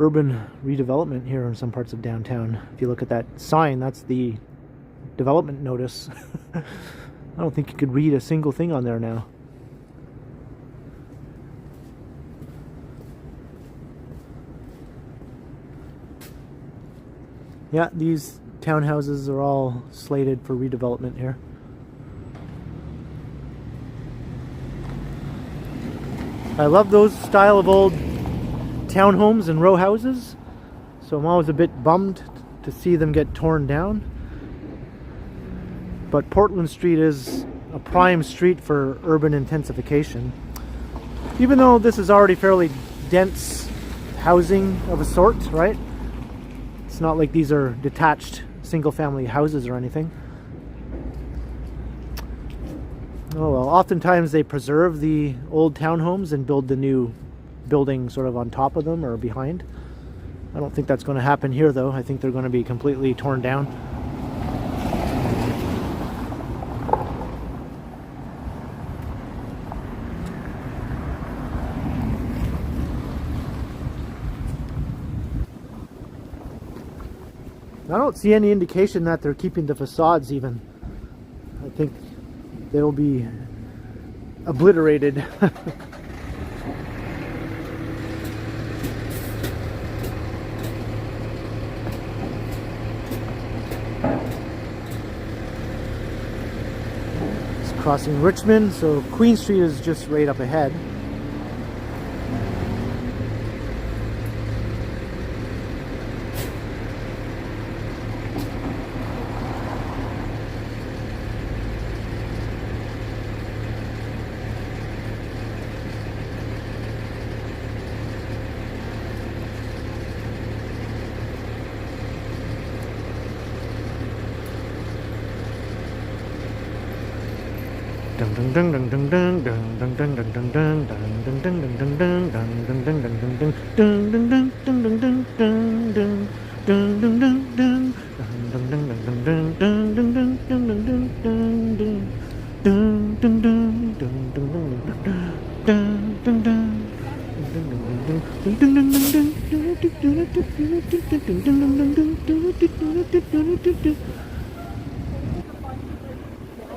urban redevelopment here in some parts of downtown. If you look at that sign, that's the development notice. I don't think you could read a single thing on there now. Yeah, these townhouses are all slated for redevelopment here. I love those style of old townhomes and row houses, so I'm always a bit bummed to see them get torn down. But Portland Street is a prime street for urban intensification. Even though this is already fairly dense housing of a sort, right? It's not like these are detached single-family houses or anything. Oh well, oftentimes they preserve the old townhomes and build the new building sort of on top of them or behind. I don't think that's going to happen here though. I think they're going to be completely torn down. I don't see any indication that they're keeping the facades even. I think they'll be obliterated. crossing Richmond, so Queen Street is just right up ahead.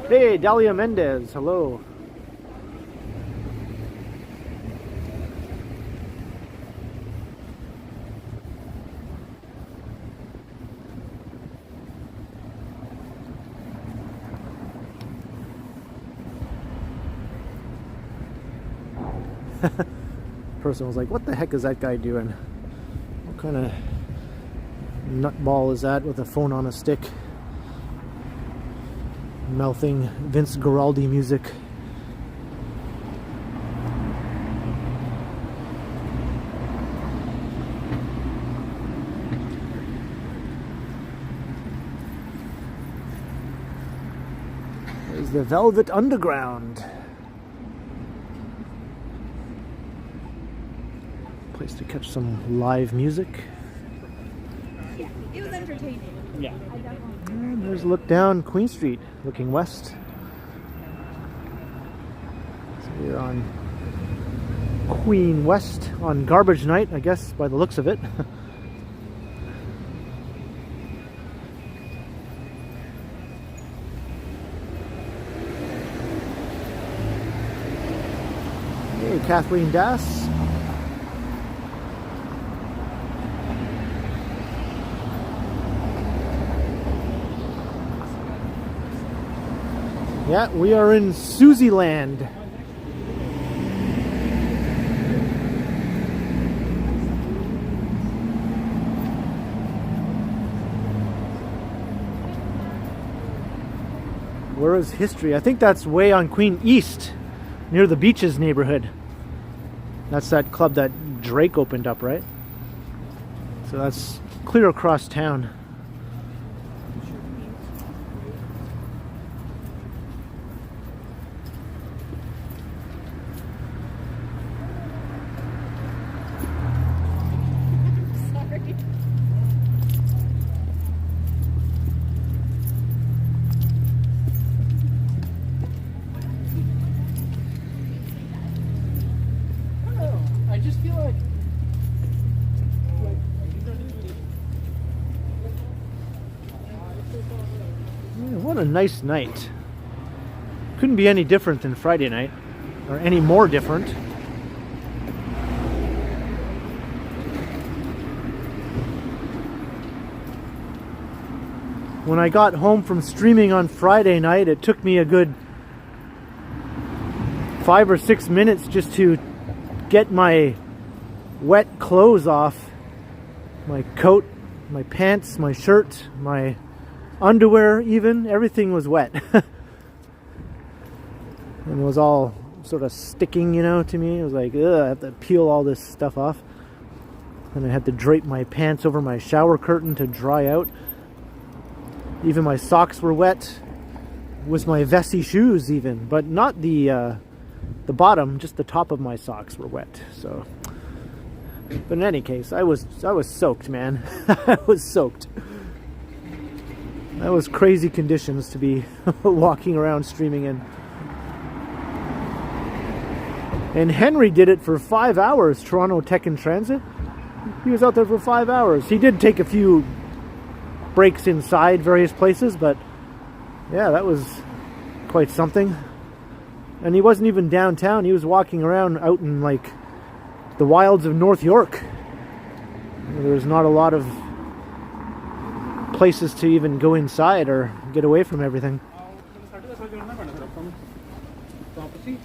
Hey, Dalia Mendez, hello. Person was like, what the heck is that guy doing? What kind of nutball is that with a phone on a stick? Mouthing Vince Guaraldi music. There's the Velvet Underground. Place to catch some live music. Yeah, it was entertaining. Yeah. I definitely. And there's a look down Queen Street, looking west. So we're on Queen West on garbage night, I guess, by the looks of it. Hey, Kathleen Das. Yeah, we are in Susie Land. Where is History? I think that's way on Queen East, near the Beaches neighborhood. That's that club that Drake opened up, right? So that's clear across town. I just feel like What a nice night. Couldn't be any different than Friday night, or any more different. When I got home from streaming on Friday night, it took me a good 5 or 6 minutes just to get my wet clothes off. My coat, my pants, my shirt, my underwear even, everything was wet. And it was all sort of sticking, you know, to me. It was like, ugh, I have to peel all this stuff off. And I had to drape my pants over my shower curtain to dry out. Even my socks were wet. With my Vessi shoes even, but not the bottom, just the top of my socks were wet. So, but in any case, I was soaked, man. I was soaked. That was crazy conditions to be walking around streaming in. And Henry did it for 5 hours, Toronto Tech in Transit. He was out there for 5 hours. He did take a few breaks inside various places, but yeah, that was quite something. And he wasn't even downtown. He was walking around out in like the wilds of North York. There's not a lot of places to even go inside or get away from everything. Get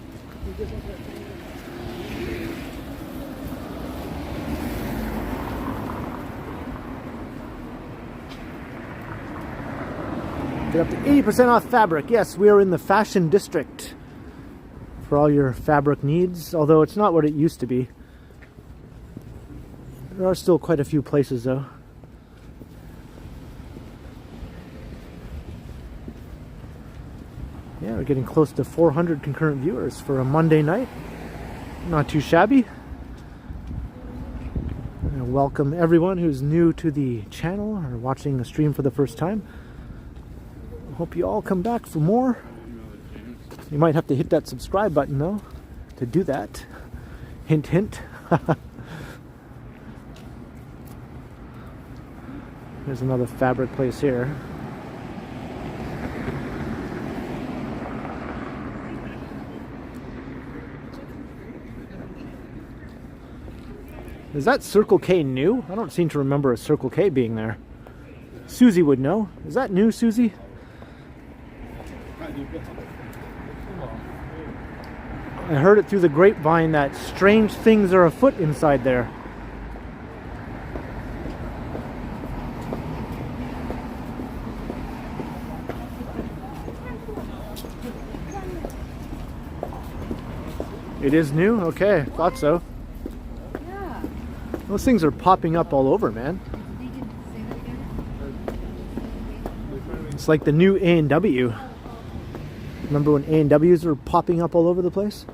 up to 80% off fabric. Yes, we are in the fashion district for all your fabric needs, although it's not what it used to be. There are still quite a few places though. Yeah, we're getting close to 400 concurrent viewers for a Monday night. Not too shabby. I welcome everyone who's new to the channel or watching the stream for the first time. Hope you all come back for more. You might have to hit that subscribe button though to do that. Hint, hint. There's another fabric place here. Is that Circle K new? I don't seem to remember a Circle K being there. Susie would know. Is that new, Susie? I heard it through the grapevine that strange things are afoot inside there. It is new? Okay, thought so. Yeah. Those things are popping up all over, man. It's like the new A&W. Remember when A&Ws were popping up all over the place?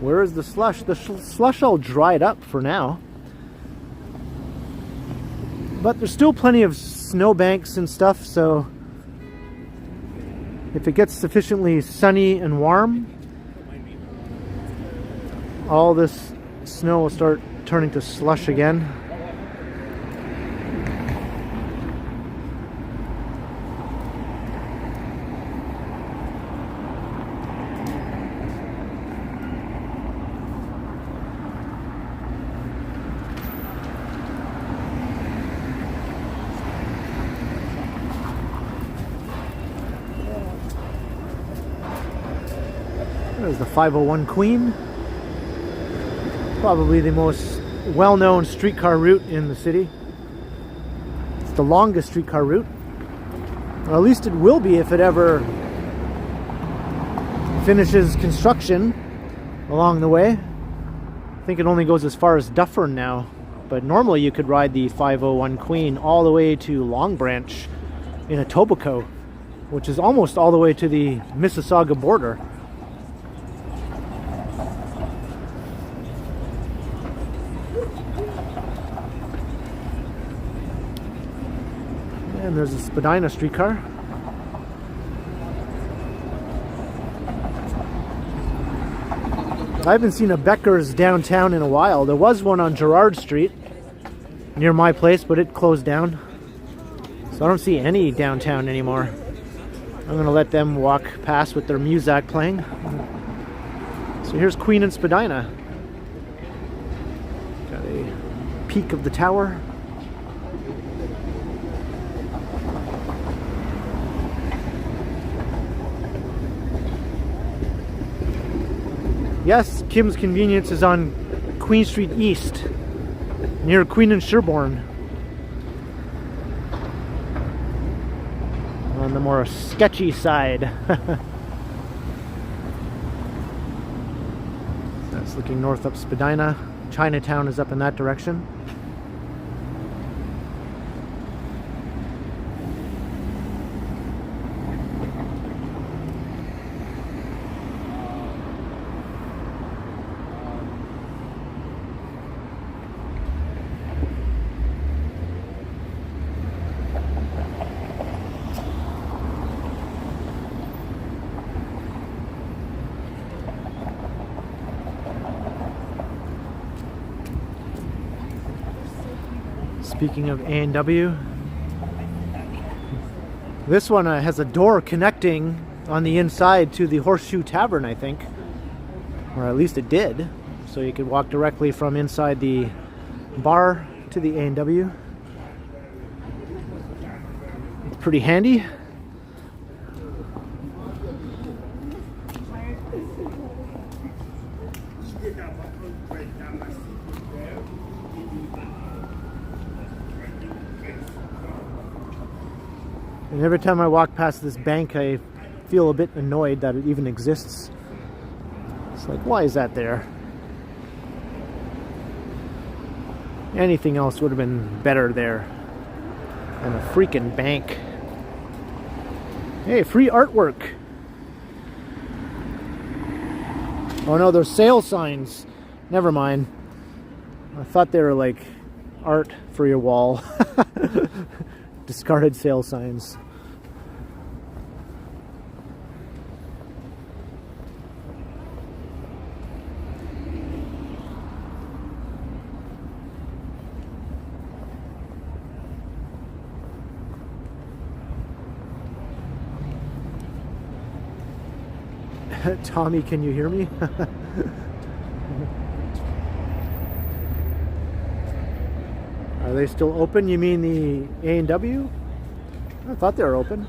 Where is the slush? The slush all dried up for now. But there's still plenty of snowbanks and stuff, so if it gets sufficiently sunny and warm, all this snow will start turning to slush again. There's the 501 Queen. Probably the most well-known streetcar route in the city. It's the longest streetcar route. Or at least it will be if it ever finishes construction along the way. I think it only goes as far as Dufferin now. But normally you could ride the 501 Queen all the way to Long Branch in Etobicoke, which is almost all the way to the Mississauga border. And there's a Spadina streetcar. I haven't seen a Becker's downtown in a while. There was one on Gerrard Street near my place, but it closed down. So I don't see any downtown anymore. I'm going to let them walk past with their Muzak playing. So here's Queen and Spadina. Got a peek of the tower. Yes, Kim's Convenience is on Queen Street East, near Queen and Sherbourne. On the more sketchy side. That's looking north up Spadina. Chinatown is up in that direction. Speaking of A&W, this one has a door connecting on the inside to the Horseshoe Tavern, I think. Or at least it did. So you could walk directly from inside the bar to the A&W. It's pretty handy. And every time I walk past this bank, I feel a bit annoyed that it even exists. It's like, why is that there? Anything else would have been better there than a freaking bank. Hey, free artwork. Oh no, there's sale signs. Never mind. I thought they were like art for your wall. Discarded sale signs. Tommy, can you hear me? Are they still open? You mean the A&W? I thought they were open.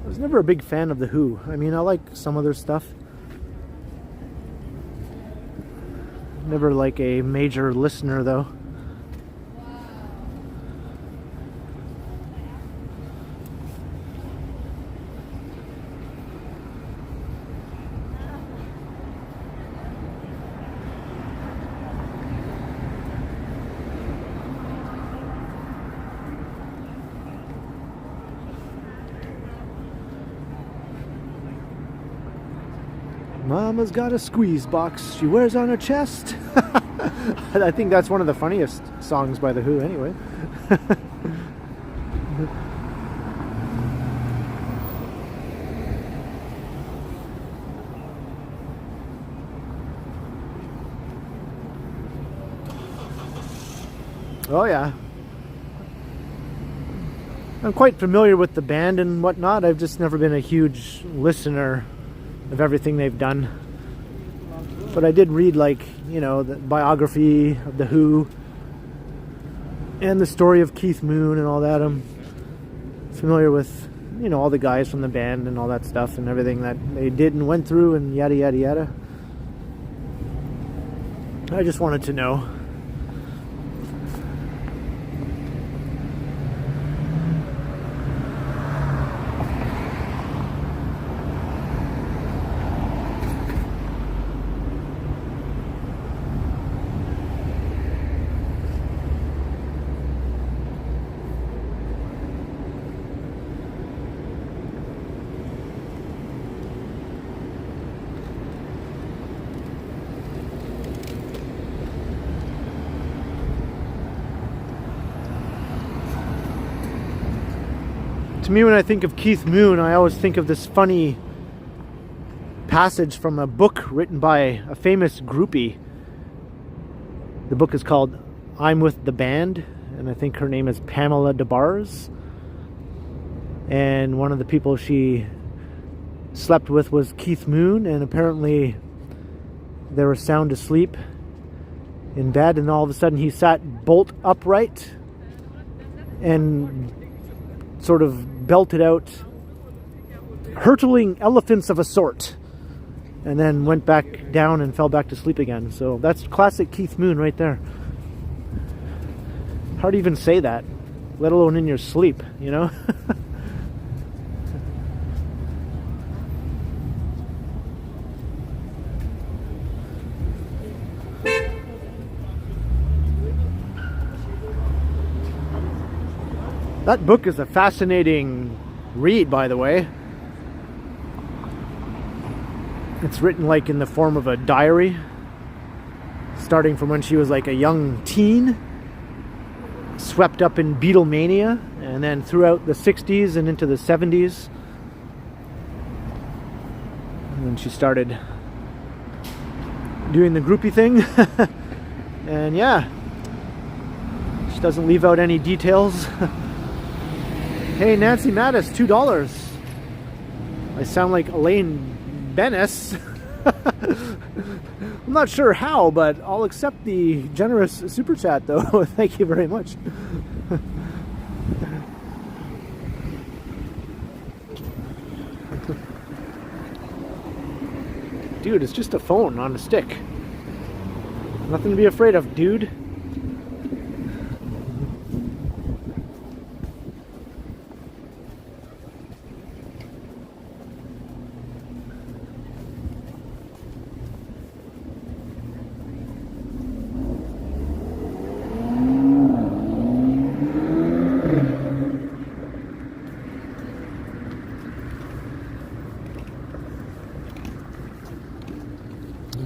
I was never a big fan of The Who. I mean, I like some of their stuff. Never like a major listener though. Mama's got a squeeze box she wears on her chest. I think that's one of the funniest songs by The Who anyway. Oh yeah. I'm quite familiar with the band and whatnot. I've just never been a huge listener of everything they've done. But I did read, like, you know, the biography of The Who and the story of Keith Moon and all that. I'm familiar with, you know, all the guys from the band and all that stuff and everything that they did and went through and yada yada yada. I just wanted to know. To me, when I think of Keith Moon, I always think of this funny passage from a book written by a famous groupie. The book is called I'm With the Band, and I think her name is Pamela DeBars. And one of the people she slept with was Keith Moon, and apparently they were sound asleep in bed, and all of a sudden he sat bolt upright and sort of belted out hurtling elephants of a sort, and then went back down and fell back to sleep again. So that's classic Keith Moon right there. Hard to even say that, let alone in your sleep, you know? That book is a fascinating read, by the way. It's written like in the form of a diary, starting from when she was like a young teen, swept up in Beatlemania, and then throughout the 60s and into the 70s. And then she started doing the groupie thing. And yeah, she doesn't leave out any details. Hey, Nancy Mattis, $2. I sound like Elaine Bennis. I'm not sure how, but I'll accept the generous super chat though. Thank you very much. Dude, it's just a phone on a stick. Nothing to be afraid of, dude.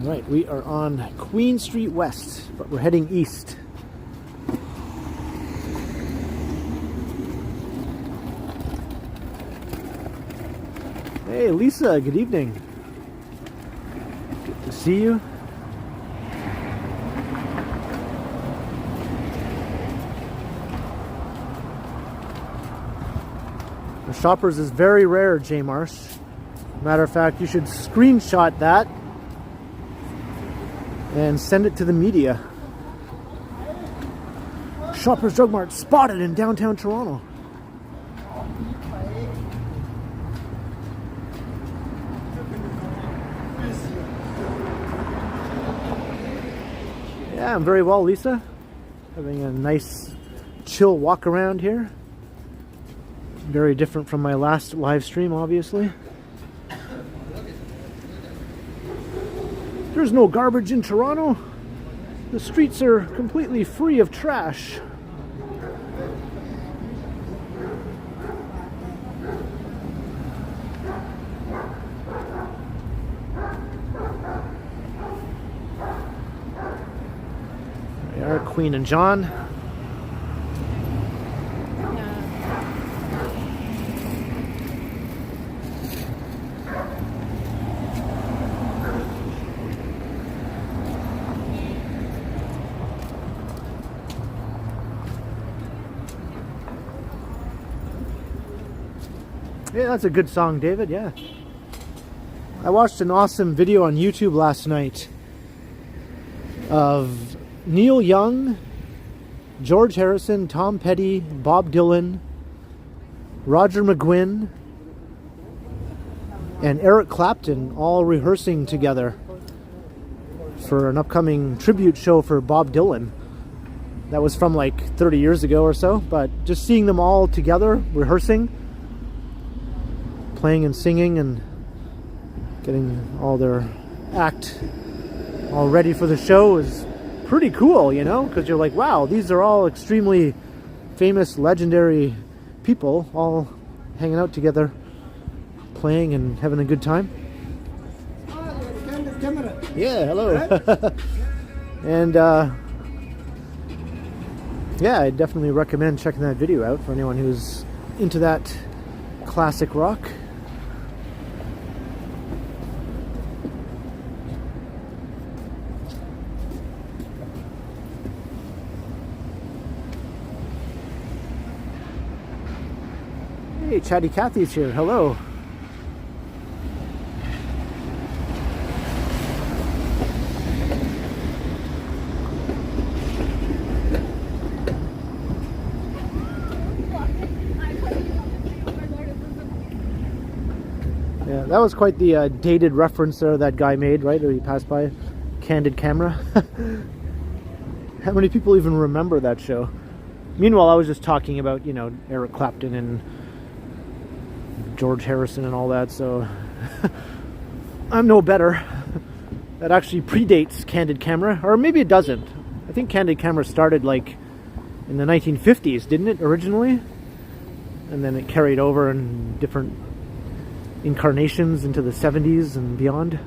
Right, we are on Queen Street West, but we're heading east. Hey, Lisa, good evening. Good to see you. The Shoppers is very rare, J. Marsh. Matter of fact, you should screenshot that and send it to the media. Shoppers Drug Mart spotted in downtown Toronto. Yeah, I'm very well, Lisa. Having a nice chill walk around here. Very different from my last live stream, obviously. There's no garbage in Toronto. The streets are completely free of trash. There we are, Queen and John. Yeah, that's a good song, David, yeah. I watched an awesome video on YouTube last night of Neil Young, George Harrison, Tom Petty, Bob Dylan, Roger McGuinn, and Eric Clapton all rehearsing together for an upcoming tribute show for Bob Dylan. That was from like 30 years ago or so, but just seeing them all together rehearsing, playing and singing and getting all their act all ready for the show is pretty cool, you know, because you're like, wow, these are all extremely famous, legendary people all hanging out together, playing and having a good time. Yeah, hello. And yeah, I definitely recommend checking that video out for anyone who's into that classic rock. Hey, Chatty Cathy's here. Hello. Yeah, that was quite the dated reference there that guy made, right? Or he passed by. Candid Camera. How many people even remember that show? Meanwhile, I was just talking about, you know, Eric Clapton and George Harrison and all that, so I'm no better. That actually predates Candid Camera, or maybe it doesn't. I think Candid Camera started like in the 1950s, didn't it, originally? And then it carried over in different incarnations into the 70s and beyond.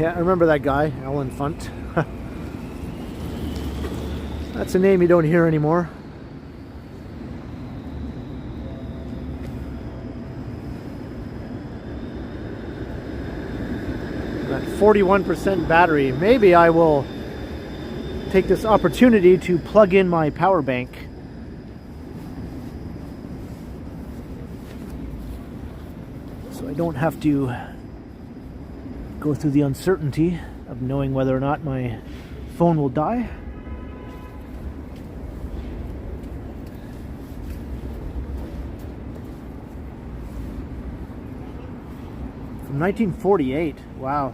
Yeah, I remember that guy, Alan Funt. That's a name you don't hear anymore. That 41% battery. Maybe I will take this opportunity to plug in my power bank. So I don't have to go through the uncertainty of knowing whether or not my phone will die. From 1948, wow.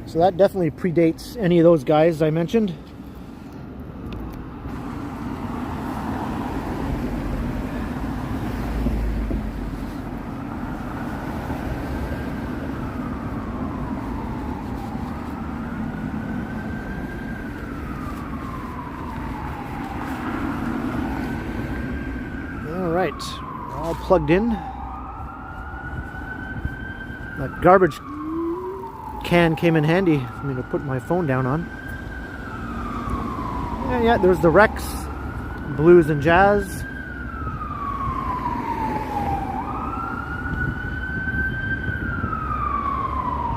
So that definitely predates any of those guys I mentioned. All right, all plugged in. That garbage can came in handy for me to put my phone down on. Yeah, there's the Rex, blues and jazz.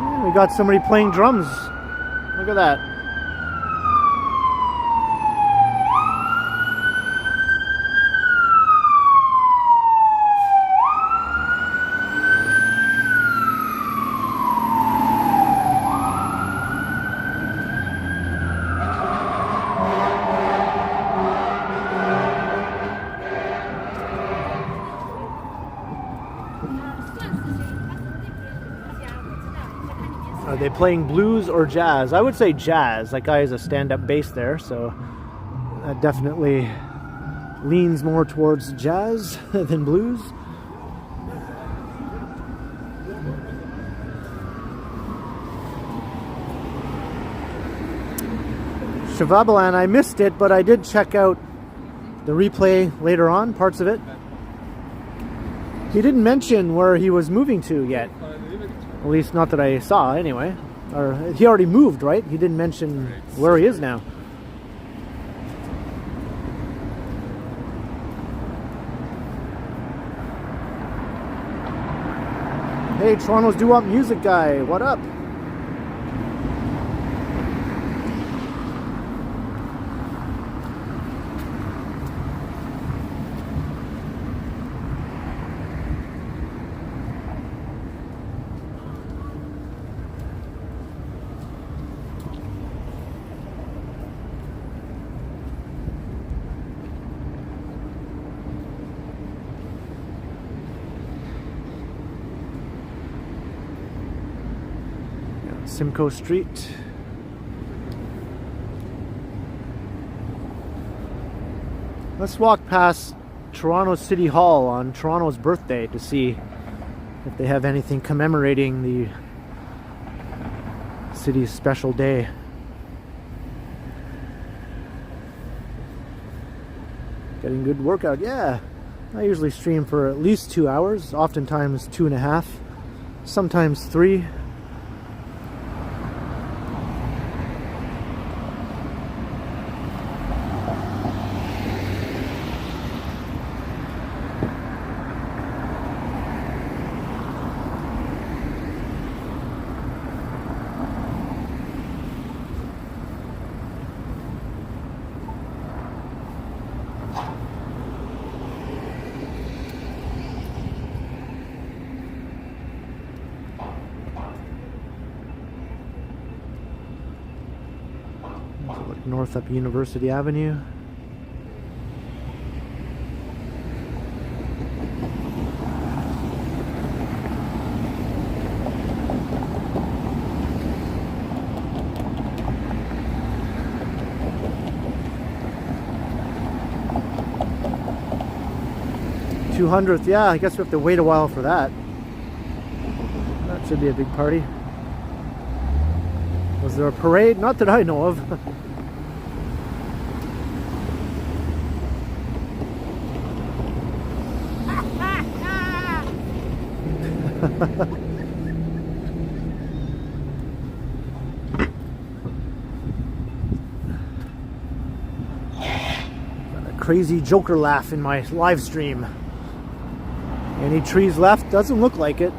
Yeah, we got somebody playing drums. Look at that. Are they playing blues or jazz? I would say jazz. That guy is a stand-up bass there, so that definitely leans more towards jazz than blues. Shavabalan, I missed it, but I did check out the replay later on, parts of it. He didn't mention where he was moving to yet. At least not that I saw, anyway. Or he already moved, right? He didn't mention where he is now. Hey, Toronto's doo-wop music guy, what up? Simcoe Street. Let's walk past Toronto City Hall on Toronto's birthday to see if they have anything commemorating the city's special day. Getting good workout, yeah. I usually stream for at least 2 hours, oftentimes 2.5, sometimes 3. North up University Avenue. $200th, yeah, I guess we have to wait a while for that. That should be a big party. Was there a parade? Not that I know of. crazy Joker laugh in my live stream. Any trees left? Doesn't look like it.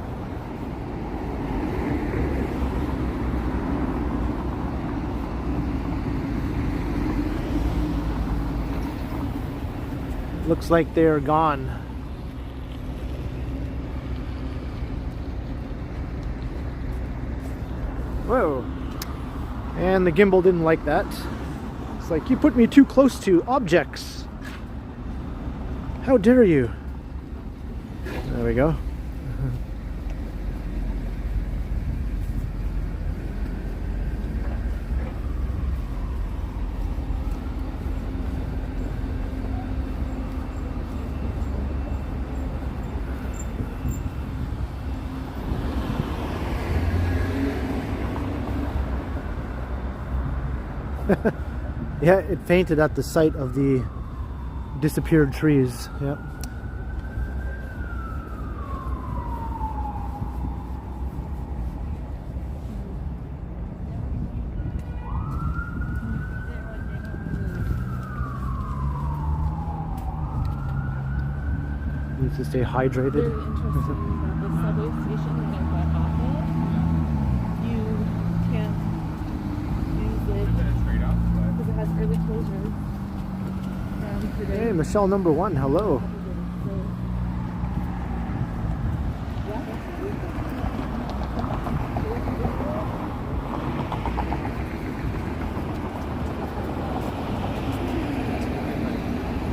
Looks like they're gone. Whoa. And the gimbal didn't like that. It's like, you put me too close to objects. How dare you? There we go. Yeah, it fainted at the sight of the disappeared trees. Yep. Needs to stay hydrated. Very interesting that the subway station when I got off it, you can't use it because it has early closures. Hey, Michelle number 1, hello.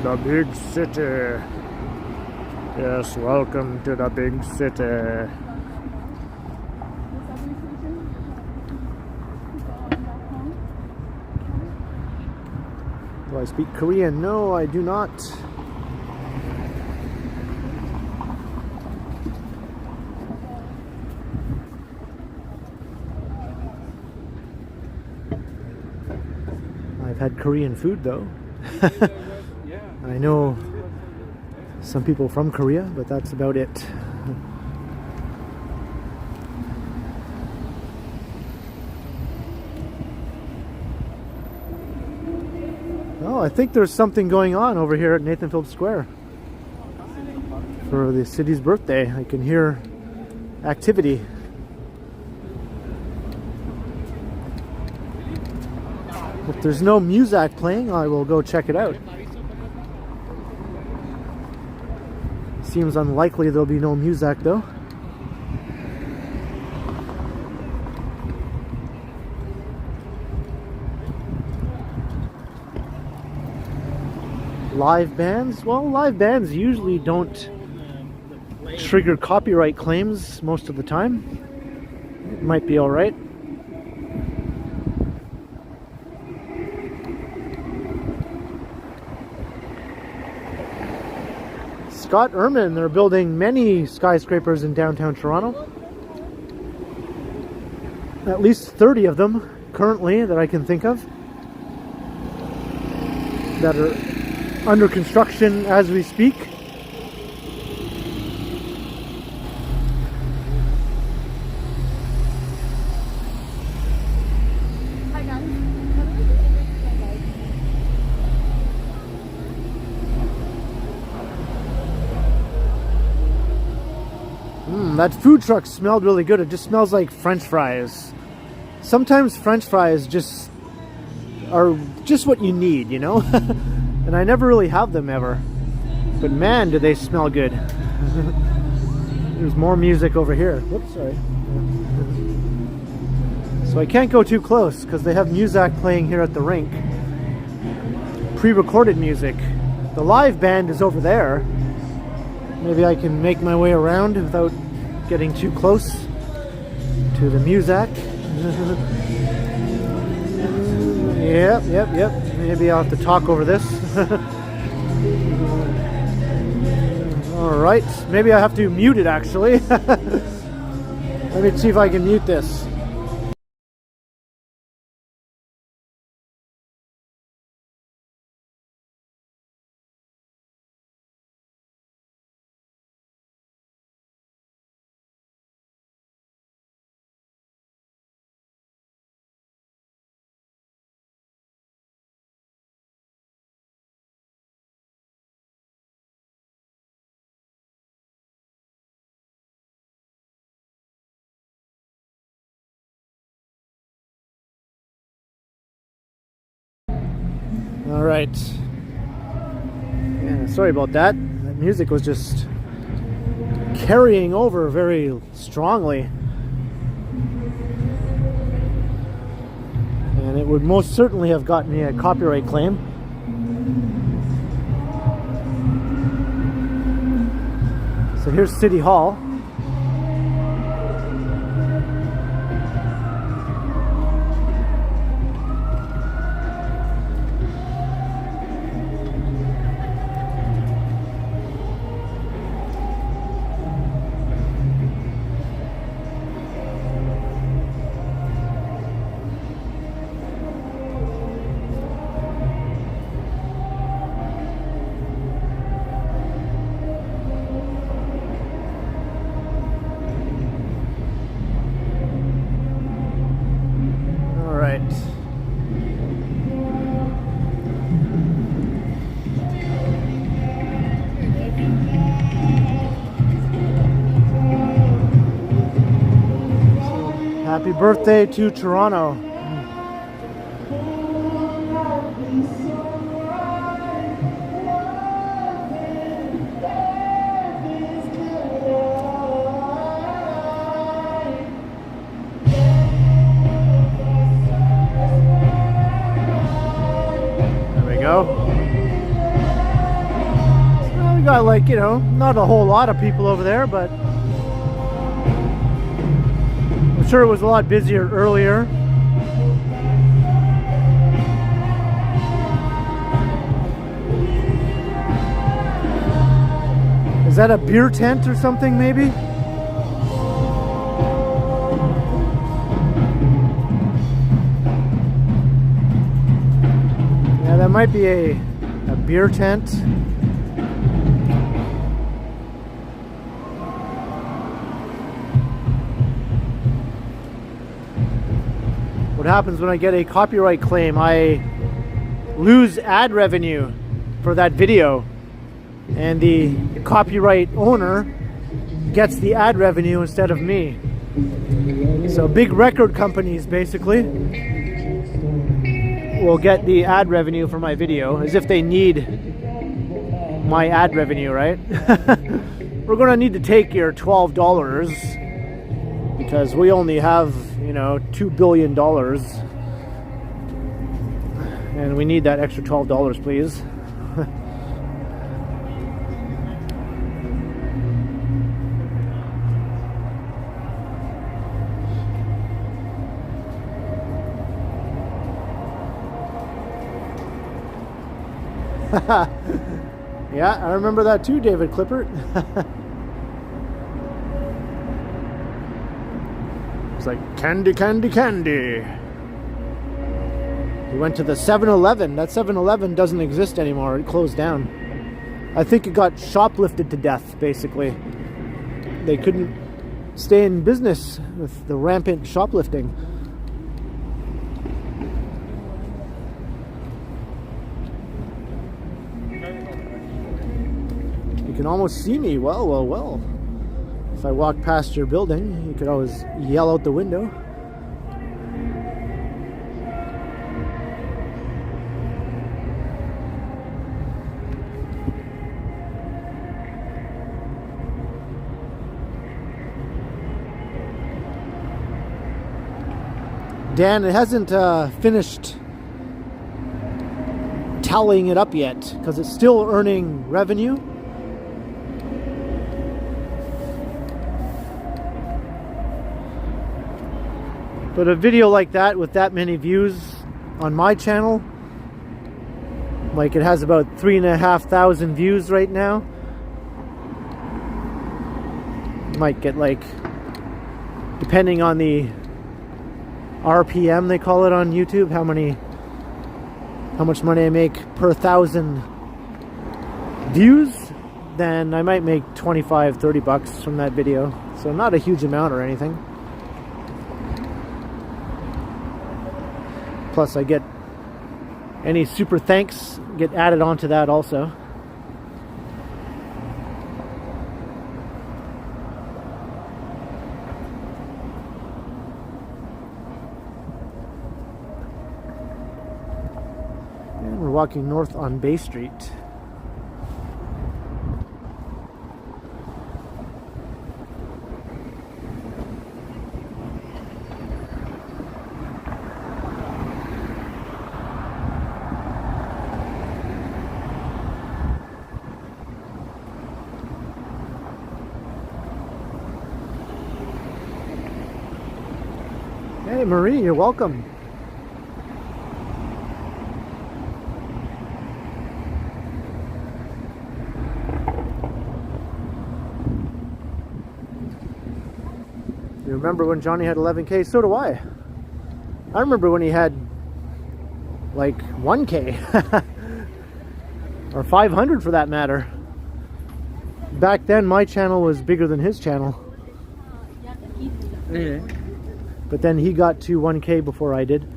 The big city. Yes, welcome to the big city. Do I speak Korean? No, I do not. I've had Korean food though. I know some people from Korea, but that's about it. Oh, I think there's something going on over here at Nathan Phillips Square for the city's birthday. I can hear activity. If there's no music playing, I will go check it out. Seems unlikely there'll be no music though. Live bands? Well, live bands usually don't trigger copyright claims most of the time. It might be alright. Scott Ehrman, they're building many skyscrapers in downtown Toronto. At least 30 of them currently that I can think of that are under construction as we speak. Hi guys. That food truck smelled really good. It just smells like French fries. Sometimes French fries just are just what you need, you know? And I never really have them ever. But man, do they smell good. There's more music over here. Whoops, sorry. So I can't go too close because they have music playing here at the rink. Pre-recorded music. The live band is over there. Maybe I can make my way around without getting too close to the music. Yep. Maybe I'll have to talk over this. Alright, maybe I have to mute it actually. Let me see if I can mute this. All right. Yeah, sorry about that. That music was just carrying over very strongly. And it would most certainly have gotten me a copyright claim. So here's City Hall. Happy birthday to Toronto. There we go. So we got, like, you know, not a whole lot of people over there, but I'm sure it was a lot busier earlier. Is that a beer tent or something, maybe? Yeah, that might be a beer tent. What happens when I get a copyright claim? I lose ad revenue for that video, and the copyright owner gets the ad revenue instead of me. So big record companies basically will get the ad revenue for my video, as if they need my ad revenue, right? We're gonna need to take your $12 because we only have, you know, $2 billion, and we need that extra $12, please. Yeah, I remember that too, David Clippert. It's like candy, candy, candy. We went to the 7-Eleven. That 7-Eleven doesn't exist anymore. It closed down. I think it got shoplifted to death, basically. They couldn't stay in business with the rampant shoplifting. You can almost see me. Well, well, well. If I walk past your building, you could always yell out the window. Dan, it hasn't finished tallying it up yet because it's still earning revenue. But a video like that with that many views on my channel, like it has about 3,500 views right now, might get, like, depending on the RPM they call it on YouTube, how much money I make per 1,000 views, then I might make 25-30 bucks from that video. So not a huge amount or anything. Plus I get any super thanks get added onto that also. walking north on Bay Street. Hey Marie, you're welcome. You remember when Johnny had 11K? So do I. I remember when he had like 1K or 500 for that matter. Back then my channel was bigger than his channel. Yeah. But then he got to 1K before I did.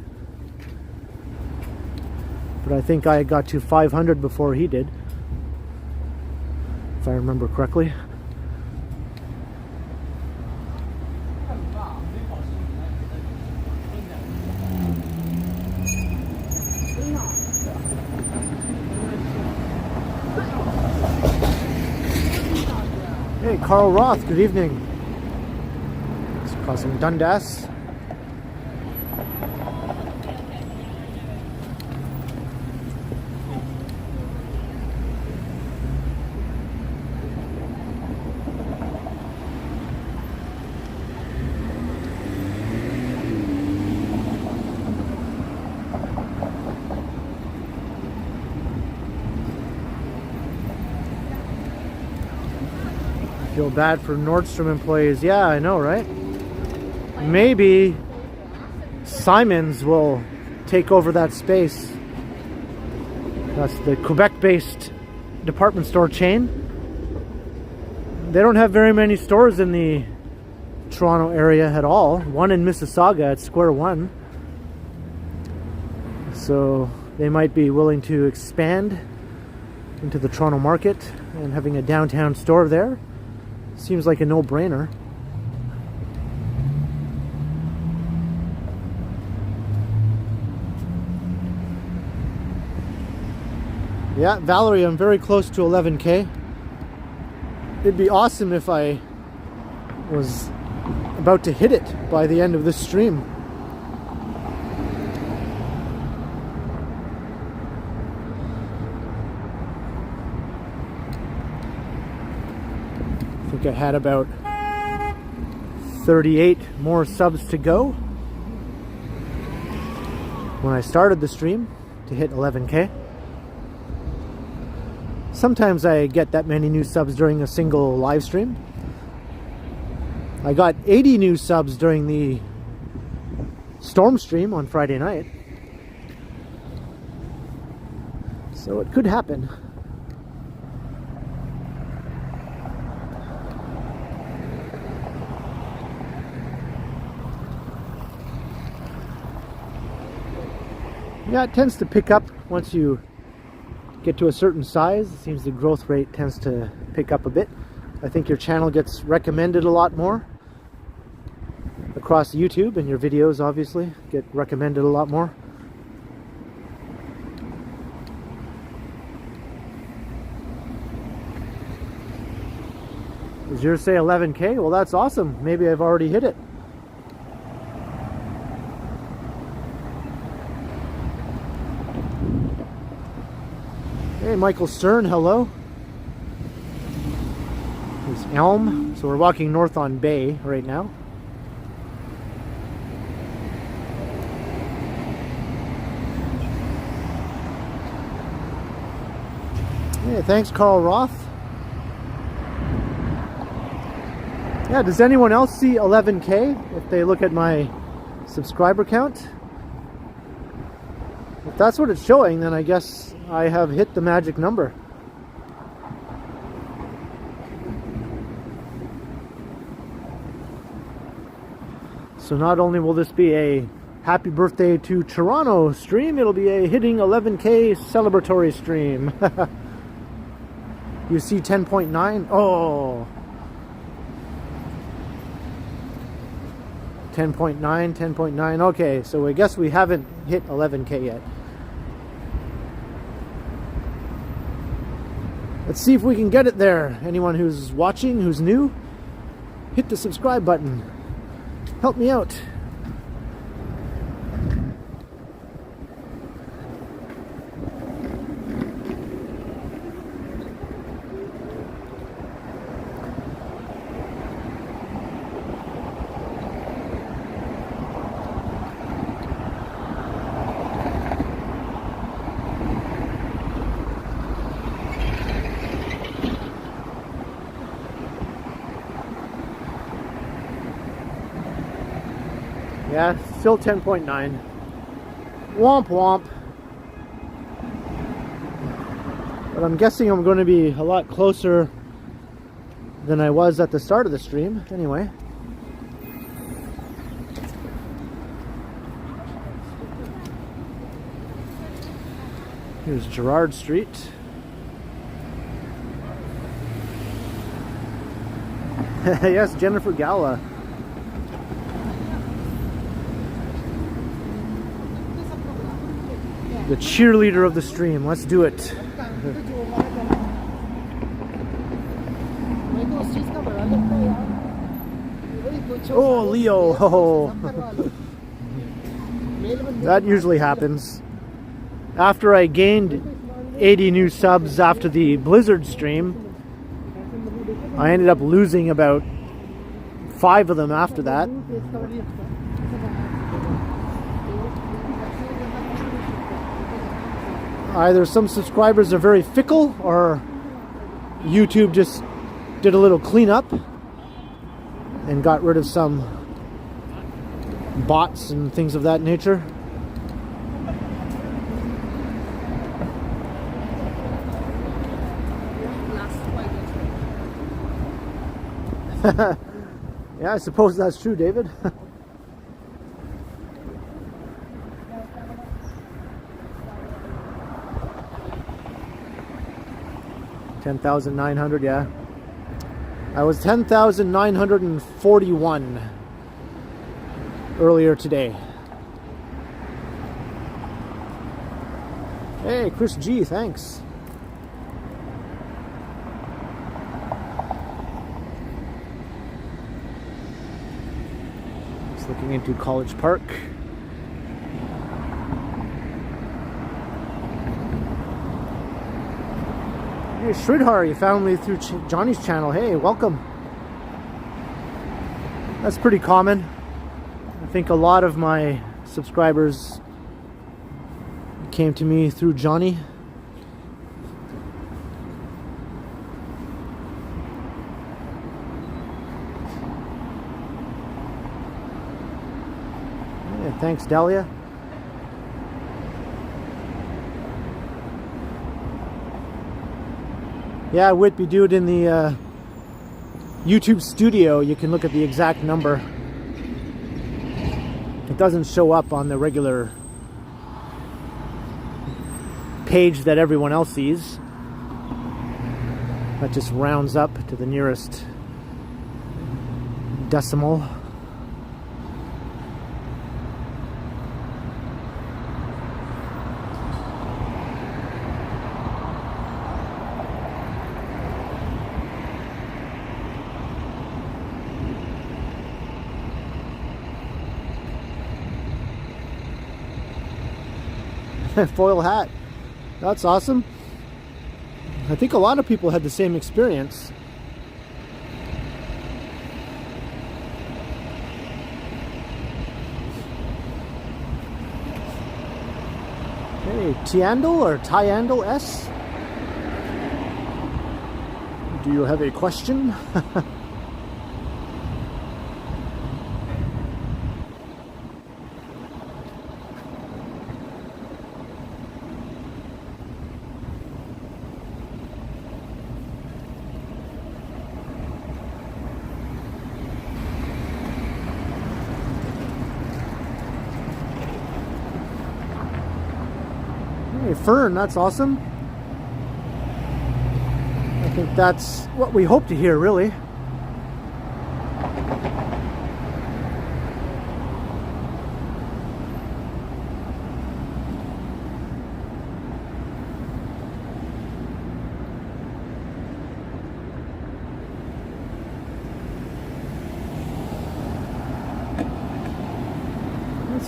But I think I got to 500 before he did, if I remember correctly. Hey, Carl Roth, good evening. It's crossing Dundas. Feel bad for Nordstrom employees. Yeah, I know, right? Maybe Simon's will take over that space. That's the Quebec-based department store chain. They don't have very many stores in the Toronto area at all. One in Mississauga at Square One. So they might be willing to expand into the Toronto market and having a downtown store there. Seems like a no-brainer. Yeah, Valerie, I'm very close to 11K. It'd be awesome if I was about to hit it by the end of this stream. I think I had about 38 more subs to go when I started the stream to hit 11K. Sometimes I get that many new subs during a single live stream. I got 80 new subs during the Storm stream on Friday night. So it could happen. Yeah, it tends to pick up once you get to a certain size. It seems the growth rate tends to pick up a bit. I think your channel gets recommended a lot more across YouTube, and your videos obviously get recommended a lot more. Does yours say 11K? Well, that's awesome. Maybe I've already hit it. Hey, Michael Stern, hello. There's Elm. So we're walking north on Bay right now. Hey, thanks, Carl Roth. Yeah, does anyone else see 11K if they look at my subscriber count? If that's what it's showing, then I guess I have hit the magic number. So not only will this be a happy birthday to Toronto stream, it'll be a hitting 11K celebratory stream. You see 10.9? Oh. 10.9, 10.9. Okay, so I guess we haven't hit 11K yet. Let's see if we can get it there. Anyone who's watching, who's new, hit the subscribe button. Help me out. Yeah, still 10.9. Womp womp. But I'm guessing I'm going to be a lot closer than I was at the start of the stream. Anyway. Here's Gerrard Street. Yes, Jennifer Gala. The cheerleader of the stream. Let's do it. Oh, Leo. Oh. That usually happens. After I gained 80 new subs after the Blizzard stream, I ended up losing about 5 of them after that. Either some subscribers are very fickle, or YouTube just did a little cleanup and got rid of some bots and things of that nature. Yeah, I suppose that's true, David. 10,900, yeah. I was 10,941 earlier today. Hey, Chris G, thanks. Just looking into College Park. Hey, Sridhar, you found me through Johnny's channel. Hey, welcome. That's pretty common. I think a lot of my subscribers came to me through Johnny. Yeah, thanks, Dahlia. Yeah, Whitby, dude, in the YouTube studio, you can look at the exact number. It doesn't show up on the regular page that everyone else sees. That just rounds up to the nearest decimal. Foil hat. That's awesome. I think a lot of people had the same experience. Hey, Tiandel or Tyandel S? Do you have a question? Fern, that's awesome. I think that's what we hope to hear, really.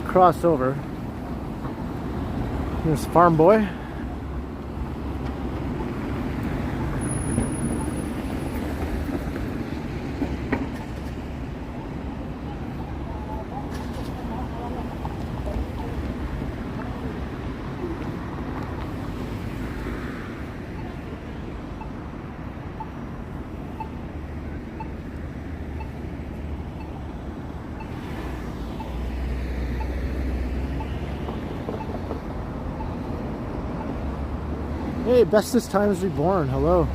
Let's cross over. Here's Farm Boy. Hey, bestest times reborn. Hello.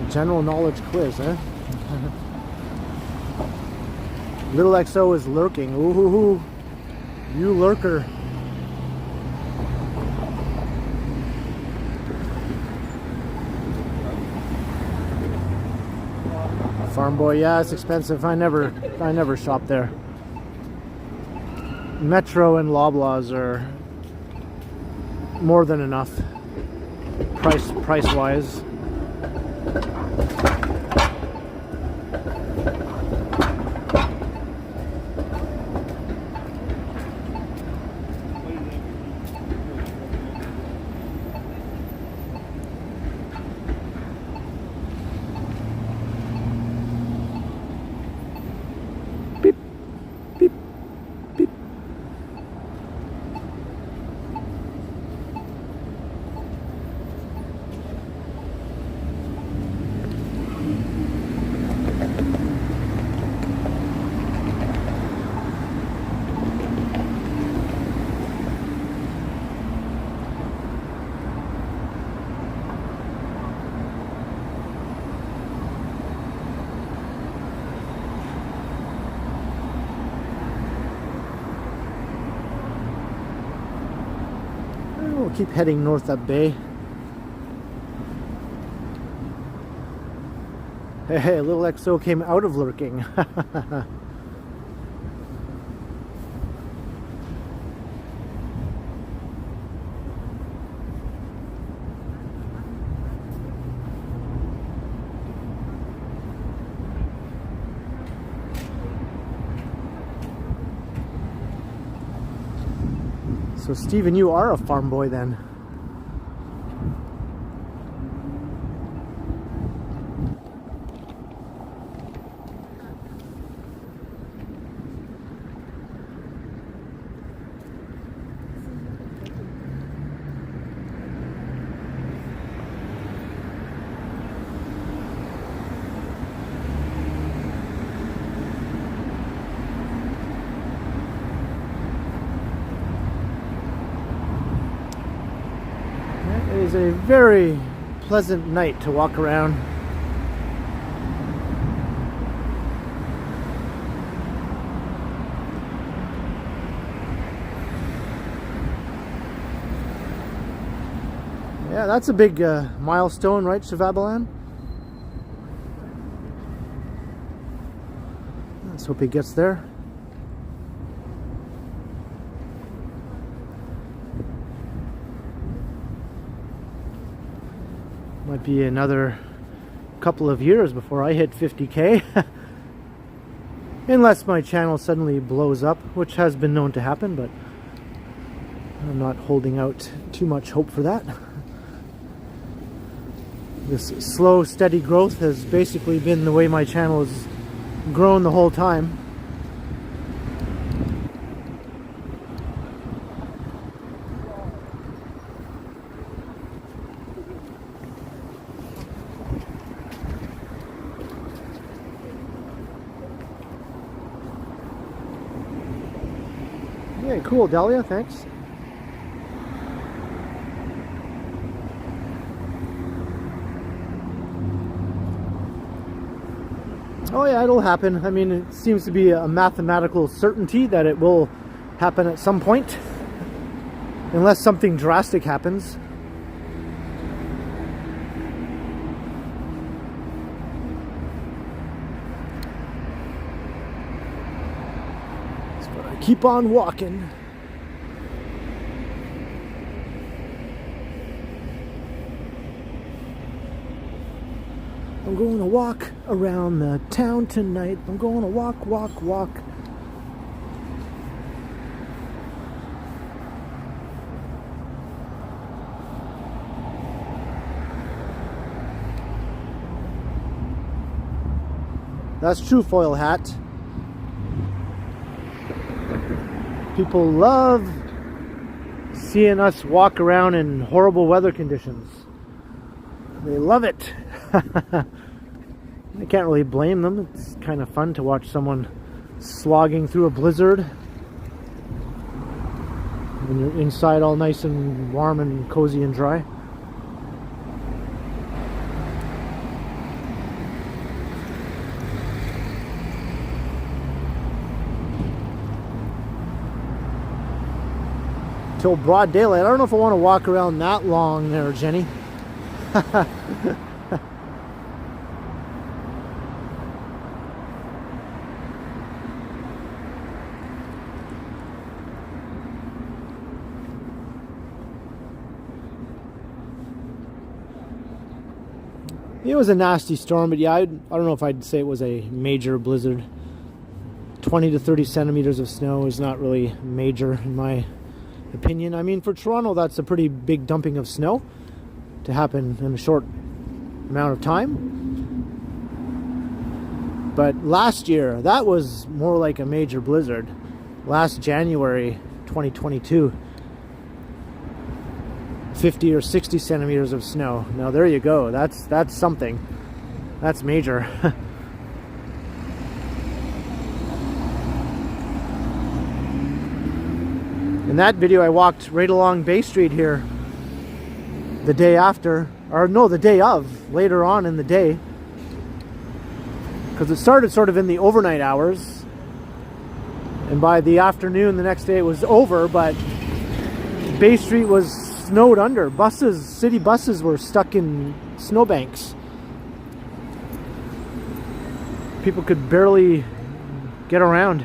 A general knowledge quiz, eh? Little XO is lurking. Ooh, hoo, hoo. You lurker. Farm Boy, yeah, it's expensive. I never shop there. Metro and Loblaws are more than enough price wise. Beep, beep, beep. We'll keep heading north up Bay. Hey, little XO came out of lurking. So Stephen, you are a farm boy then. It is a very pleasant night to walk around. Yeah, that's a big milestone, right, Shavabalan? Let's hope he gets there. Might be another couple of years before I hit 50K. Unless my channel suddenly blows up, which has been known to happen, but I'm not holding out too much hope for that. This slow, steady growth has basically been the way my channel has grown the whole time. Yeah, cool, Dahlia, thanks. Oh yeah, it'll happen. I mean, it seems to be a mathematical certainty that it will happen at some point. Unless something drastic happens. But I keep on walking. I'm going to walk around the town tonight. I'm going to walk, walk, walk. That's true, foil hat. People love seeing us walk around in horrible weather conditions. They love it. I can't really blame them. It's kind of fun to watch someone slogging through a blizzard when you're inside all nice and warm and cozy and dry. Till broad daylight. I don't know if I want to walk around that long there, Jenny. It was a nasty storm, but yeah, I don't know if I'd say it was a major blizzard. 20 to 30 centimeters of snow is not really major in my opinion. I mean, for Toronto, that's a pretty big dumping of snow to happen in a short amount of time. But last year, that was more like a major blizzard. Last January 2022, 50 or 60 centimeters of snow. Now there you go. That's something. That's major. In that video, I walked right along Bay Street here the day after, or no, the day of, later on in the day, because it started sort of in the overnight hours, and by the afternoon the next day it was over, but Bay Street was snowed under. Buses, city buses were stuck in snowbanks. People could barely get around.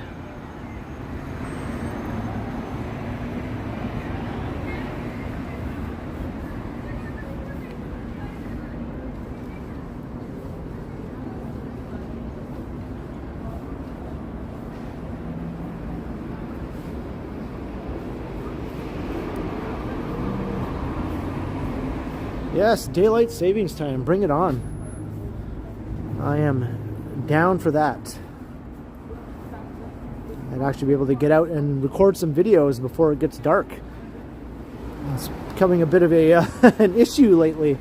Yes, daylight savings time. Bring it on. I am down for that. I'd actually be able to get out and record some videos before it gets dark. It's becoming a bit of a an issue lately.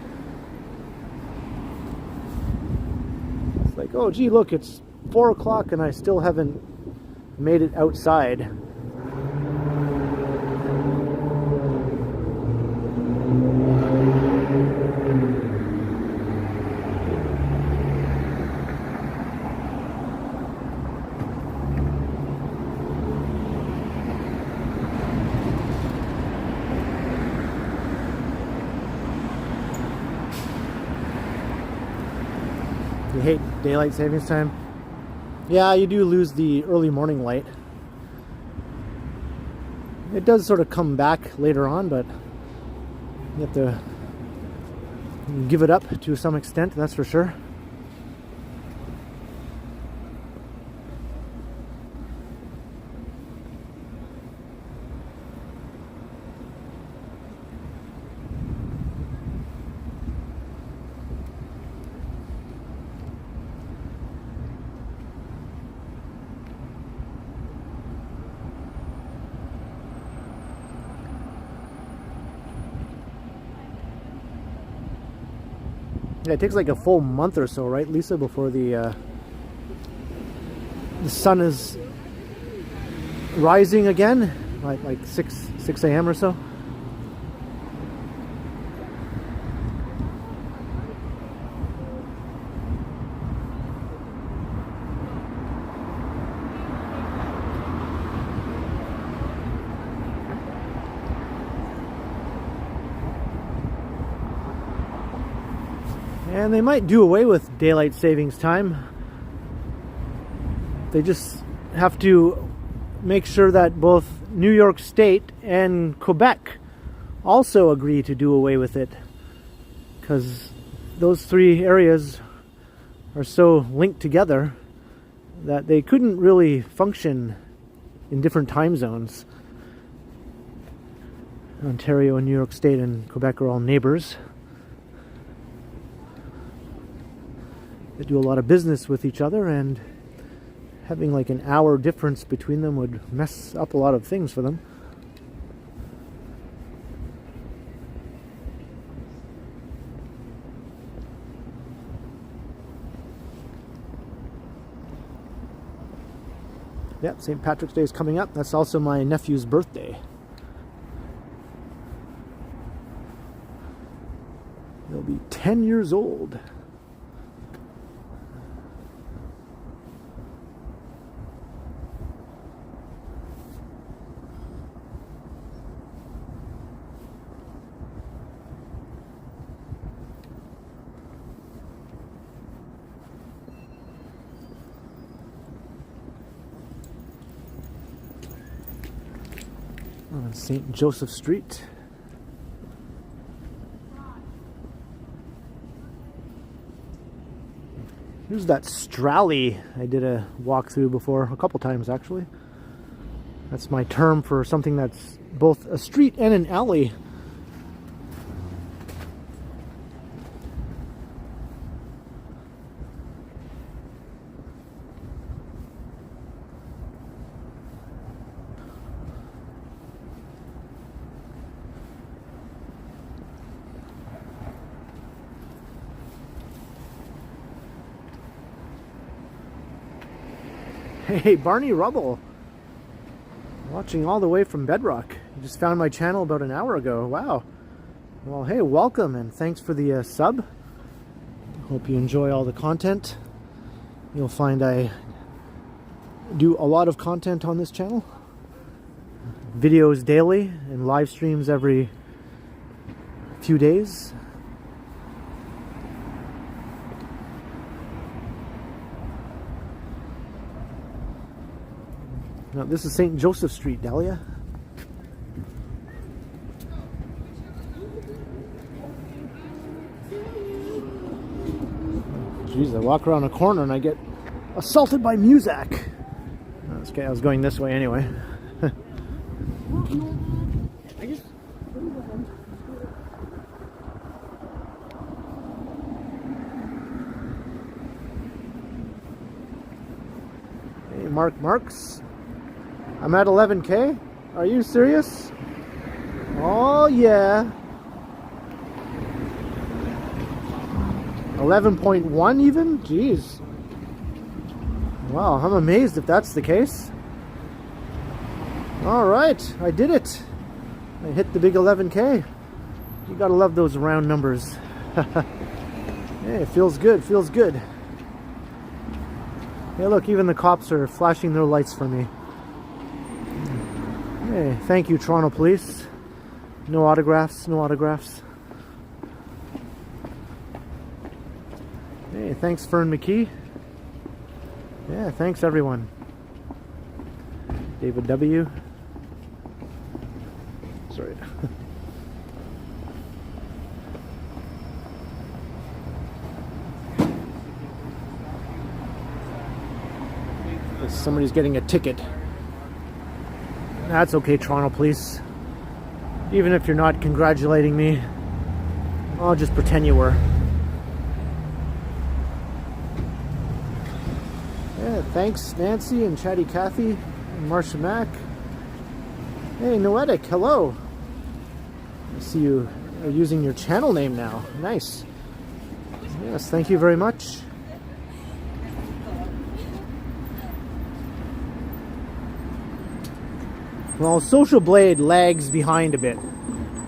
It's like, oh gee, look, it's 4 o'clock and I still haven't made it outside. You hate daylight savings time? Yeah, you do lose the early morning light. It does sort of come back later on, but you have to give it up to some extent, that's for sure. Yeah, it takes like a full month or so, right, Lisa, before the sun is rising again, like 6 a.m. or so. And they might do away with daylight savings time. They just have to make sure that both New York State and Quebec also agree to do away with it, because those three areas are so linked together that they couldn't really function in different time zones. Ontario and New York State and Quebec are all neighbors. that do a lot of business with each other, and having like an hour difference between them would mess up a lot of things for them. Yep, St. Patrick's Day is coming up. That's also my nephew's birthday. He'll be 10 years old. On St. Joseph Street. Here's that Strally I did a walkthrough before, a couple times actually. That's my term for something that's both a street and an alley. Hey, Barney Rubble, watching all the way from Bedrock. You just found my channel about an hour ago. Wow. Well, hey, welcome, and thanks for the sub. Hope you enjoy all the content. You'll find I do a lot of content on this channel. Videos daily and live streams every few days. Now, this is St. Joseph Street, Dahlia. Jeez, I walk around a corner and I get assaulted by Muzak. Okay, I was going this way anyway. Hey, Marks. I'm at 11K. Are you serious? Oh yeah. 11.1 even? Jeez. Wow, I'm amazed if that's the case. Alright, I did it. I hit the big 11K. You gotta love those round numbers. Hey, feels good, feels good. Hey look, even the cops are flashing their lights for me. Hey, thank you, Toronto Police. No autographs, no autographs. Hey, thanks, Fern McKee. Yeah, thanks, everyone. David W. Sorry. Somebody's getting a ticket. That's okay, Toronto Police. Even if you're not congratulating me, I'll just pretend you were. Yeah, thanks, Nancy and Chatty Cathy and Marsha Mack. Hey, Noetic, hello. I see you are using your channel name now. Nice. Yes, thank you very much. Well, Social Blade lags behind a bit.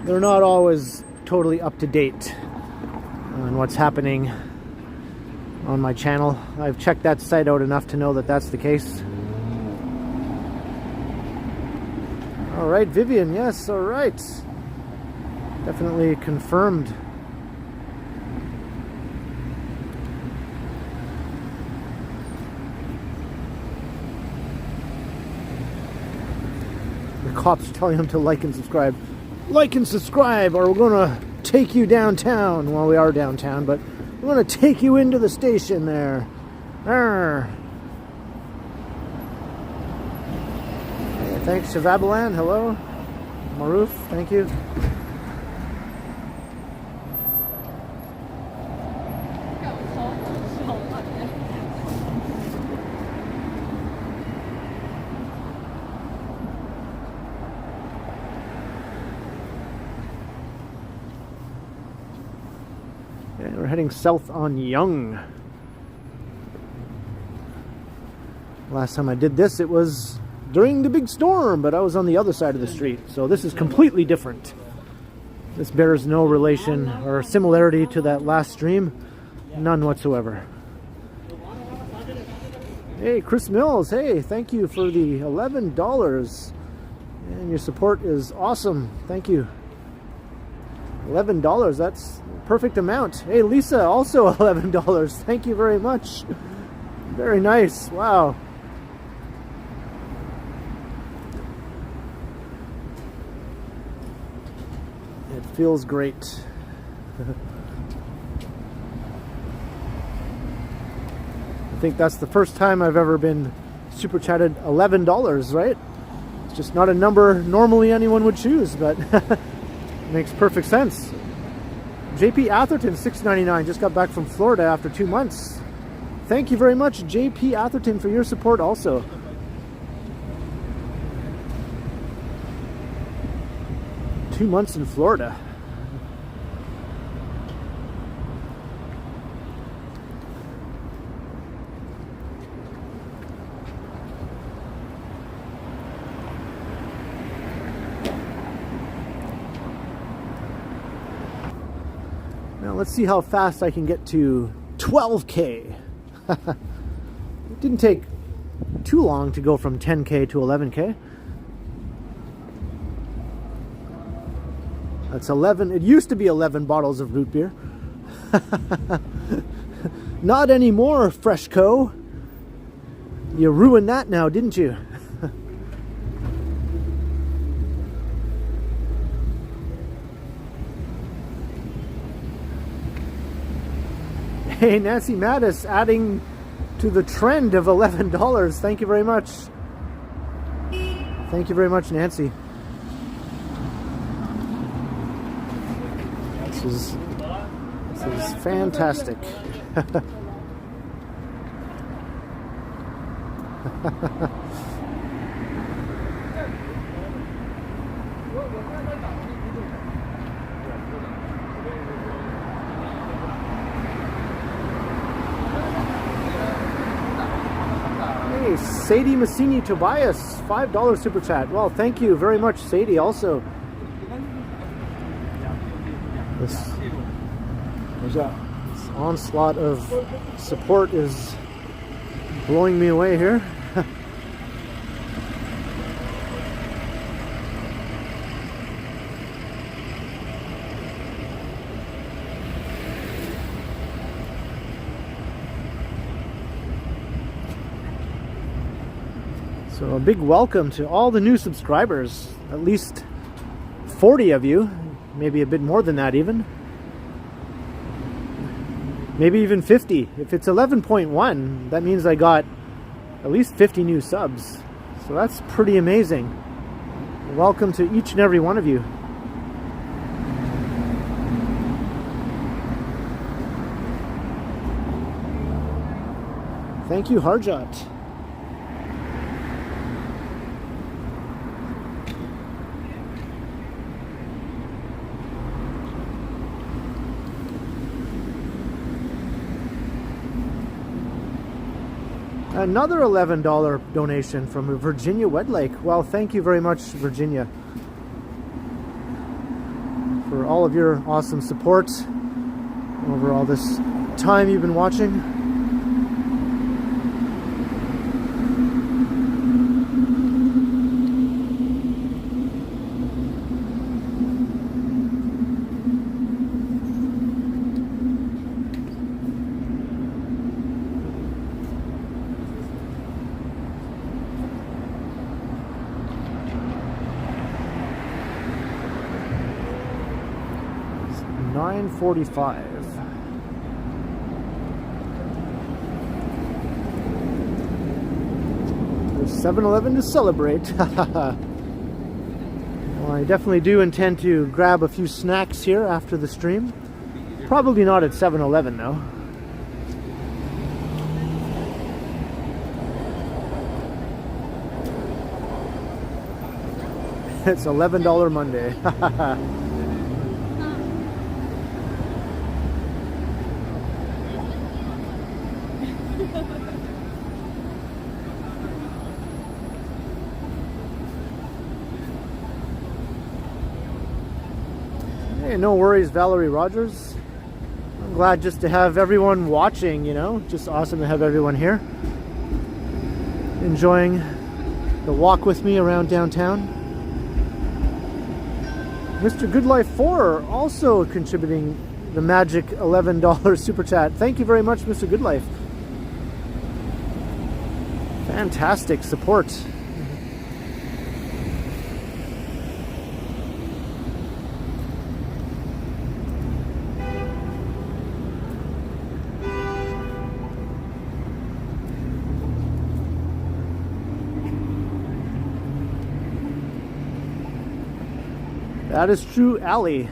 They're not always totally up to date on what's happening on my channel. I've checked that site out enough to know that that's the case. Alright, Vivian, yes, alright. Definitely confirmed. Cops telling him to like and subscribe. Like and subscribe or we're gonna take you downtown. Well, we are downtown, but we're gonna take you into the station there. Arr. Yeah, thanks to Vabalan, hello. Maruf, thank you. We're heading south on Yonge. Last time I did this, it was during the big storm, but I was on the other side of the street, so this is completely different. This bears no relation or similarity to that last stream, none whatsoever. Hey, Chris Mills, hey, thank you for the $11. And your support is awesome, thank you. $11, that's perfect amount. Hey, Lisa, also $11. Thank you very much. Very nice, wow. It feels great. I think that's the first time I've ever been super chatted $11, right? It's just not a number normally anyone would choose, but makes perfect sense. JP Atherton, $6.99, just got back from Florida after 2 months. Thank you very much, JP Atherton, for your support also. Two months in Florida. Now let's see how fast I can get to 12K. It didn't take too long to go from 10K to 11K. That's 11. It used to be 11 bottles of root beer. Not anymore, Freshco. You ruined that now, didn't you? Hey, Nancy Mattis, adding to the trend of $11. Thank you very much. Thank you very much, Nancy. This is fantastic. Hey, Sadie Massini Tobias, $5 super chat. Well, thank you very much, Sadie, also. This onslaught of support is blowing me away here. So a big welcome to all the new subscribers, at least 40 of you, maybe a bit more than that even. Maybe even 50. If it's 11.1, that means I got at least 50 new subs. So that's pretty amazing. Welcome to each and every one of you. Thank you, Harjot. Another $11 donation from Virginia Wedlake. Well, thank you very much, Virginia, for all of your awesome support over all this time you've been watching. $9.45. There's 7-Eleven to celebrate. Well, I definitely do intend to grab a few snacks here after the stream. Probably not at 7-Eleven though. It's $11 Monday. Hey, no worries, Valerie Rogers. I'm glad just to have everyone watching, you know. Just awesome to have everyone here. Enjoying the walk with me around downtown. Mr. Goodlife 4 also contributing the magic $11 super chat. Thank you very much, Mr. Goodlife. Fantastic support. That is true, Allie.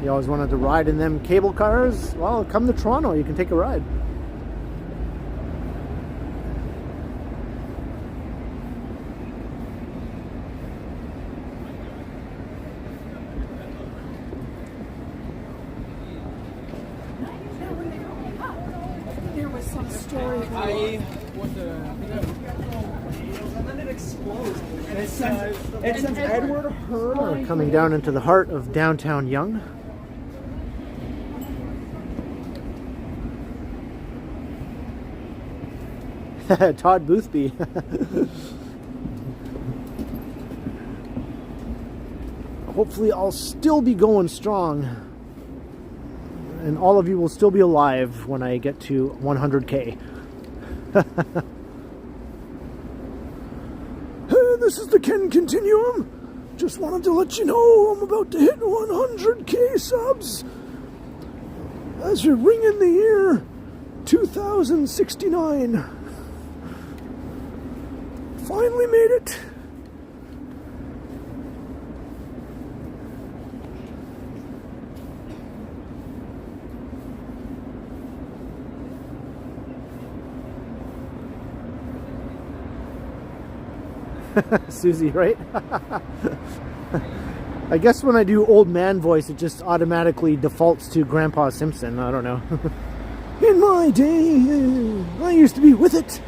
You always wanted to ride in them cable cars? Well, come to Toronto, you can take a ride. There was some story. And then it explodes. And it says Edward Heard. We're coming down into the heart of downtown Yonge. Todd Boothby. Hopefully I'll still be going strong. And all of you will still be alive when I get to 100K. Hey, this is the Ken Continuum. Just wanted to let you know I'm about to hit 100K subs. As you're ringing the year 2069. Finally made it. Susie, right? I guess when I do old man voice, it just automatically defaults to Grandpa Simpson. I don't know. In my day, I used to be with it.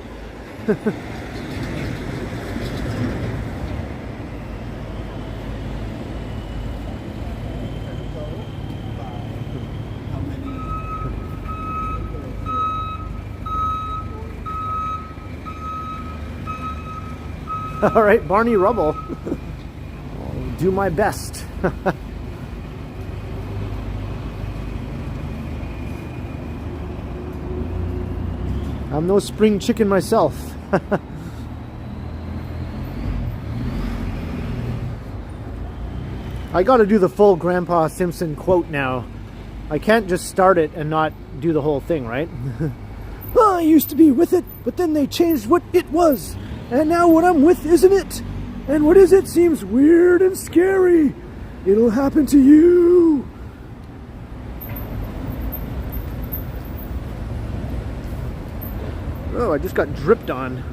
All right, Barney Rubble. I'll do my best. I'm no spring chicken myself. I gotta do the full Grandpa Simpson quote now. I can't just start it and not do the whole thing, right? I used to be with it, but then they changed what it was. And now what I'm with isn't it. And what is it seems weird and scary. It'll happen to you. Oh, I just got dripped on.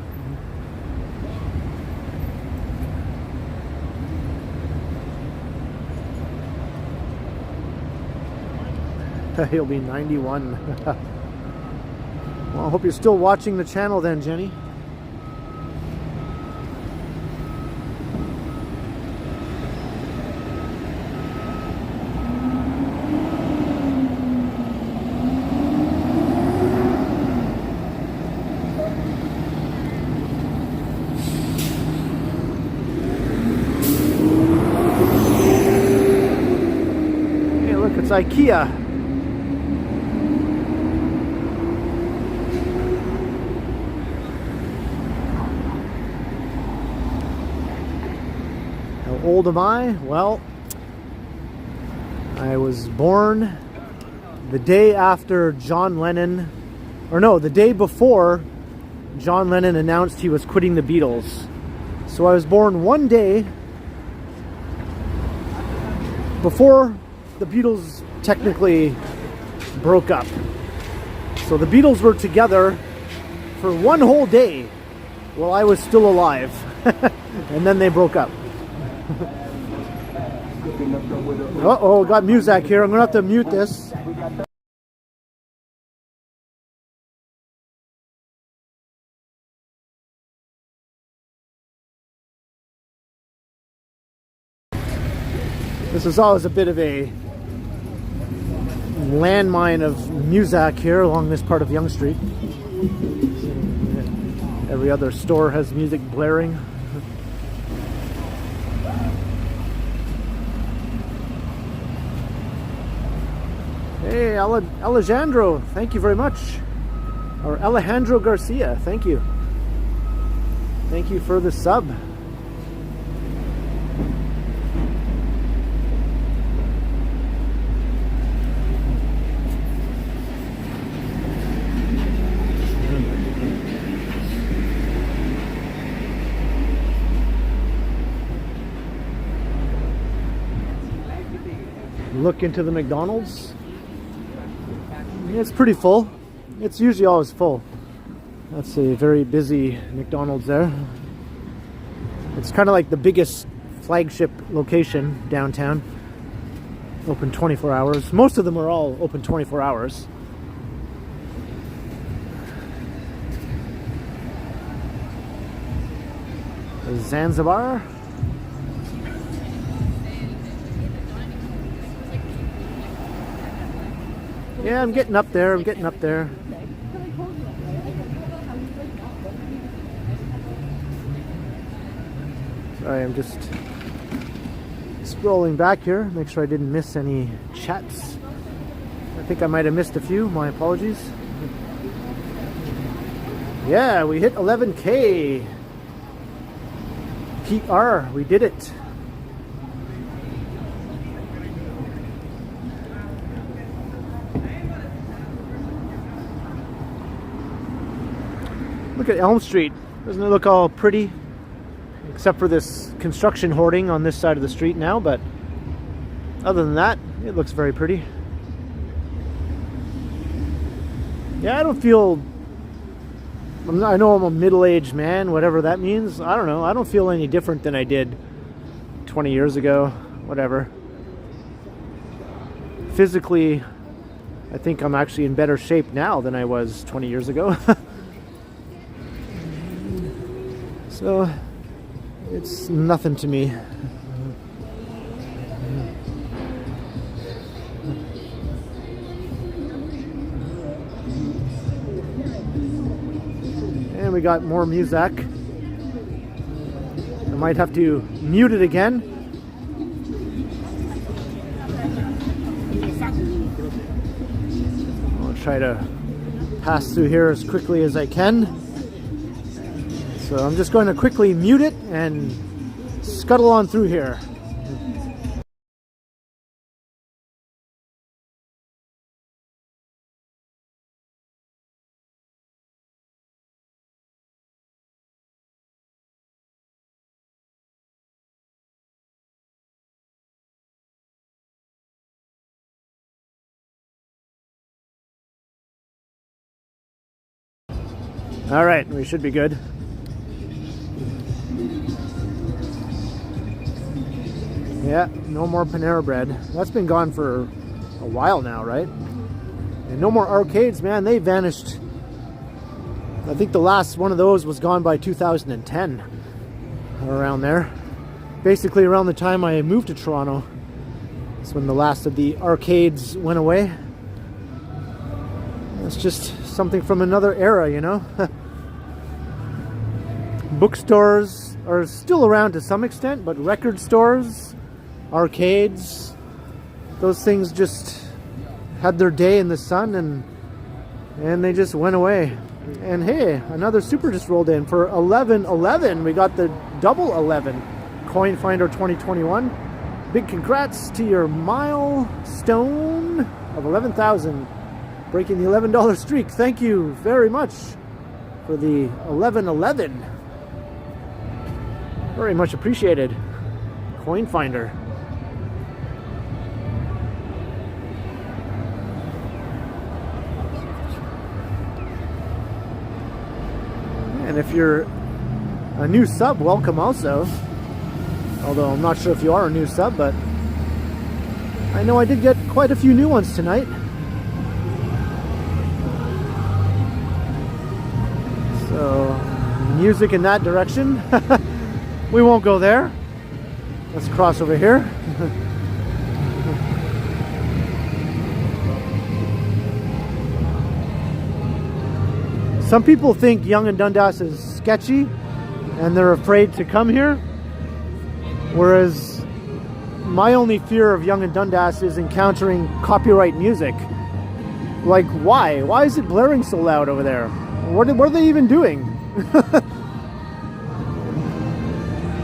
He'll be 91. Well, I hope you're still watching the channel then, Jenny. Hey, look, it's IKEA. How old am I? Well, I was born the day after John Lennon, or no, the day before John Lennon announced he was quitting the Beatles. So I was born one day before the Beatles technically broke up. So the Beatles were together for one whole day while I was still alive. And then they broke up. Uh-oh, got Muzak here. I'm going to have to mute this. This is always a bit of a landmine of music here along this part of Yonge Street. Every other store has music blaring. Hey, Alejandro, thank you very much. Or Alejandro Garcia, thank you. Thank you for the sub. Look into the McDonald's. It's pretty full. It's usually always full. That's a very busy McDonald's there. It's kind of like the biggest flagship location downtown. Open 24 hours. Most of them are all open 24 hours. Zanzibar. Yeah, I'm getting up there. I'm getting up there. Sorry, I'm just scrolling back here. Make sure I didn't miss any chats. I think I might have missed a few. My apologies. Yeah, we hit 11K. PR, we did it. Look at Elm Street. Doesn't it look all pretty? Except for this construction hoarding on this side of the street now, but other than that, it looks very pretty. Yeah, I don't feel... I know I'm a middle-aged man, whatever that means. I don't know. I don't feel any different than I did 20 years ago, whatever. Physically, I think I'm actually in better shape now than I was 20 years ago. So, it's nothing to me. And we got more music. I might have to mute it again. I'll try to pass through here as quickly as I can. So I'm just going to quickly mute it and scuttle on through here. All right, we should be good. Yeah, no more Panera Bread. That's been gone for a while now, right? And no more arcades, man. They vanished. I think the last one of those was gone by 2010. Around there. Basically around the time I moved to Toronto. That's when the last of the arcades went away. It's just something from another era, you know? Bookstores are still around to some extent, but record stores, arcades, those things just had their day in the sun and they just went away. And hey, another super just rolled in for 1111. We got the double 11 Coin Finder 2021. Big congrats to your milestone of 11,000, breaking the $11 streak. Thank you very much for the 1111. Very much appreciated. Coin Finder. And if you're a new sub, welcome also. Although I'm not sure if you are a new sub, but I know I did get quite a few new ones tonight. So, music in that direction. We won't go there. Let's cross over here. Some people think Yonge and Dundas is sketchy and they're afraid to come here, whereas my only fear of Yonge and Dundas is encountering copyright music. Like, why? Why is it blaring so loud over there? What are they even doing?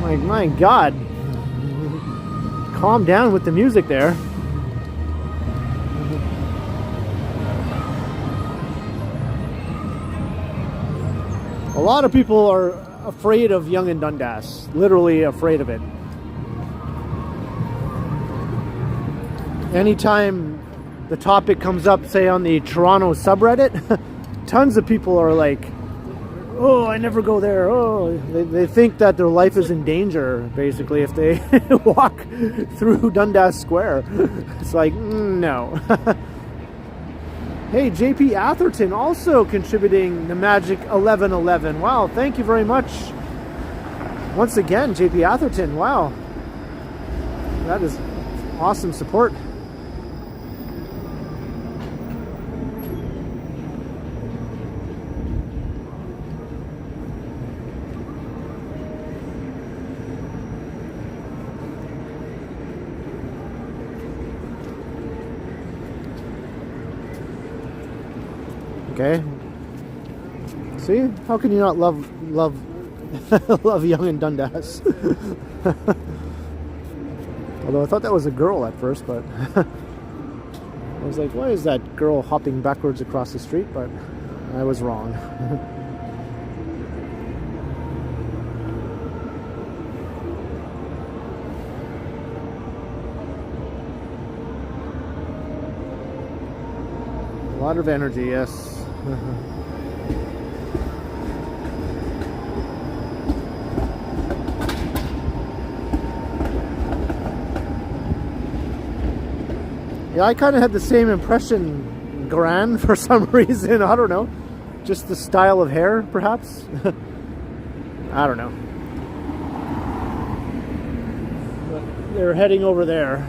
Like, my God. Calm down with the music there. A lot of people are afraid of Yonge and Dundas. Literally afraid of it. Anytime the topic comes up, say on the Toronto subreddit, tons of people are like, oh, I never go there. Oh, they think that their life is in danger, basically, if they walk through Dundas Square. It's like, no. Hey, JP Atherton also contributing the magic 1111. Wow, thank you very much. Once again, JP Atherton, wow. That is awesome support. Okay. See? How can you not love love Yonge and Dundas? Although I thought that was a girl at first, but I was like, why is that girl hopping backwards across the street? But I was wrong. A lot of energy, yes. Yeah, I kind of had the same impression, Gran, for some reason. I don't know. Just the style of hair, perhaps? I don't know. But they're heading over there.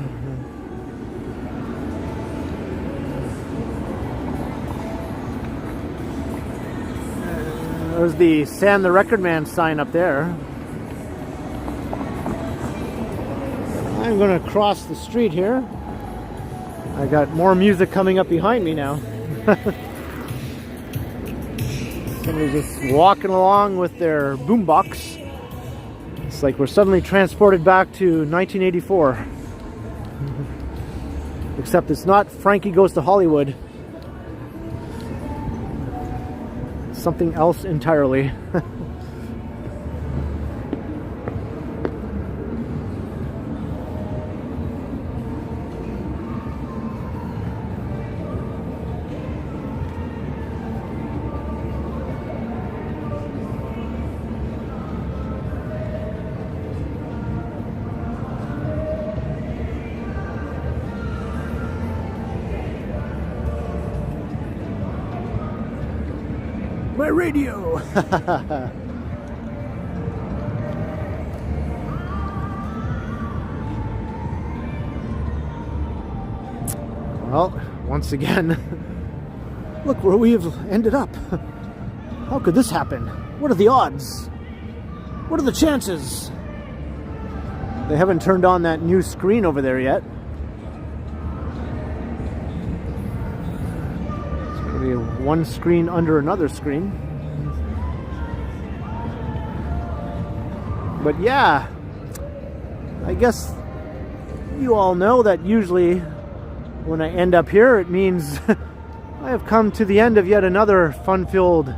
There's the Sam the Record Man sign up there. I'm going to cross the street here. I got more music coming up behind me now. Somebody's just walking along with their boombox. It's like we're suddenly transported back to 1984. Except it's not Frankie Goes to Hollywood. Something else entirely. My radio. Well, once again, look where we've ended up. How could this happen? What are the odds? What are the chances? They haven't turned on that new screen over there yet. One screen under another screen. But yeah, I guess you all know that usually when I end up here, it means I have come to the end of yet another fun-filled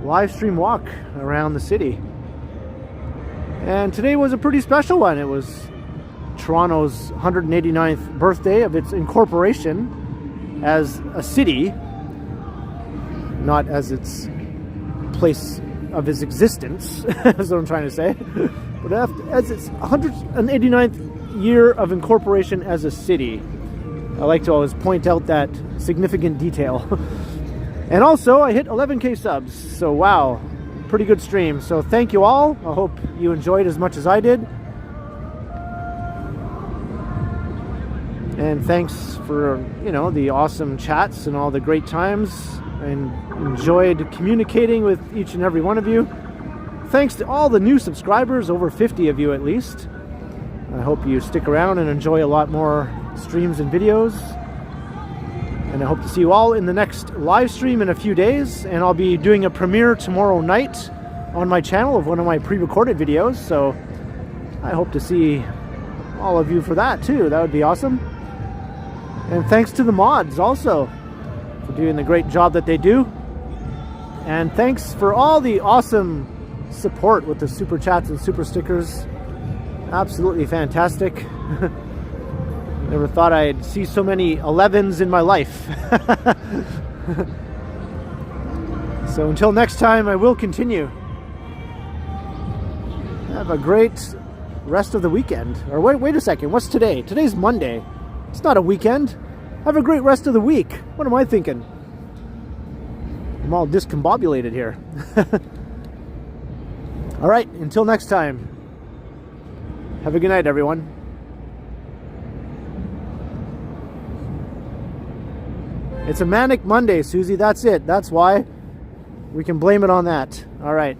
live stream walk around the city. And today was a pretty special one. It was Toronto's 189th birthday of its incorporation as a city, not as its place of its existence, is what I'm trying to say. But as its 189th year of incorporation as a city. I like to always point out that significant detail. And also, I hit 11K subs, so wow, pretty good stream. So thank you all. I hope you enjoyed as much as I did. And thanks for, you know, the awesome chats and all the great times. and enjoyed communicating with each and every one of you. Thanks to all the new subscribers, over 50 of you at least. I hope you stick around and enjoy a lot more streams and videos. And I hope to see you all in the next live stream in a few days. And I'll be doing a premiere tomorrow night on my channel of one of my pre-recorded videos. So I hope to see all of you for that too. That would be awesome. And thanks to the mods also for doing the great job that they do. And thanks for all the awesome support with the super chats and super stickers. Absolutely fantastic. Never thought I'd see so many 11s in my life. So until next time, I will continue. Have a great rest of the weekend. Or wait a second, what's today? Today's Monday. It's not a weekend. Have a great rest of the week. What am I thinking? I'm all discombobulated here. All right, until next time. Have a good night, everyone. It's a manic Monday, Susie. That's it. That's why. We can blame it on that. All right.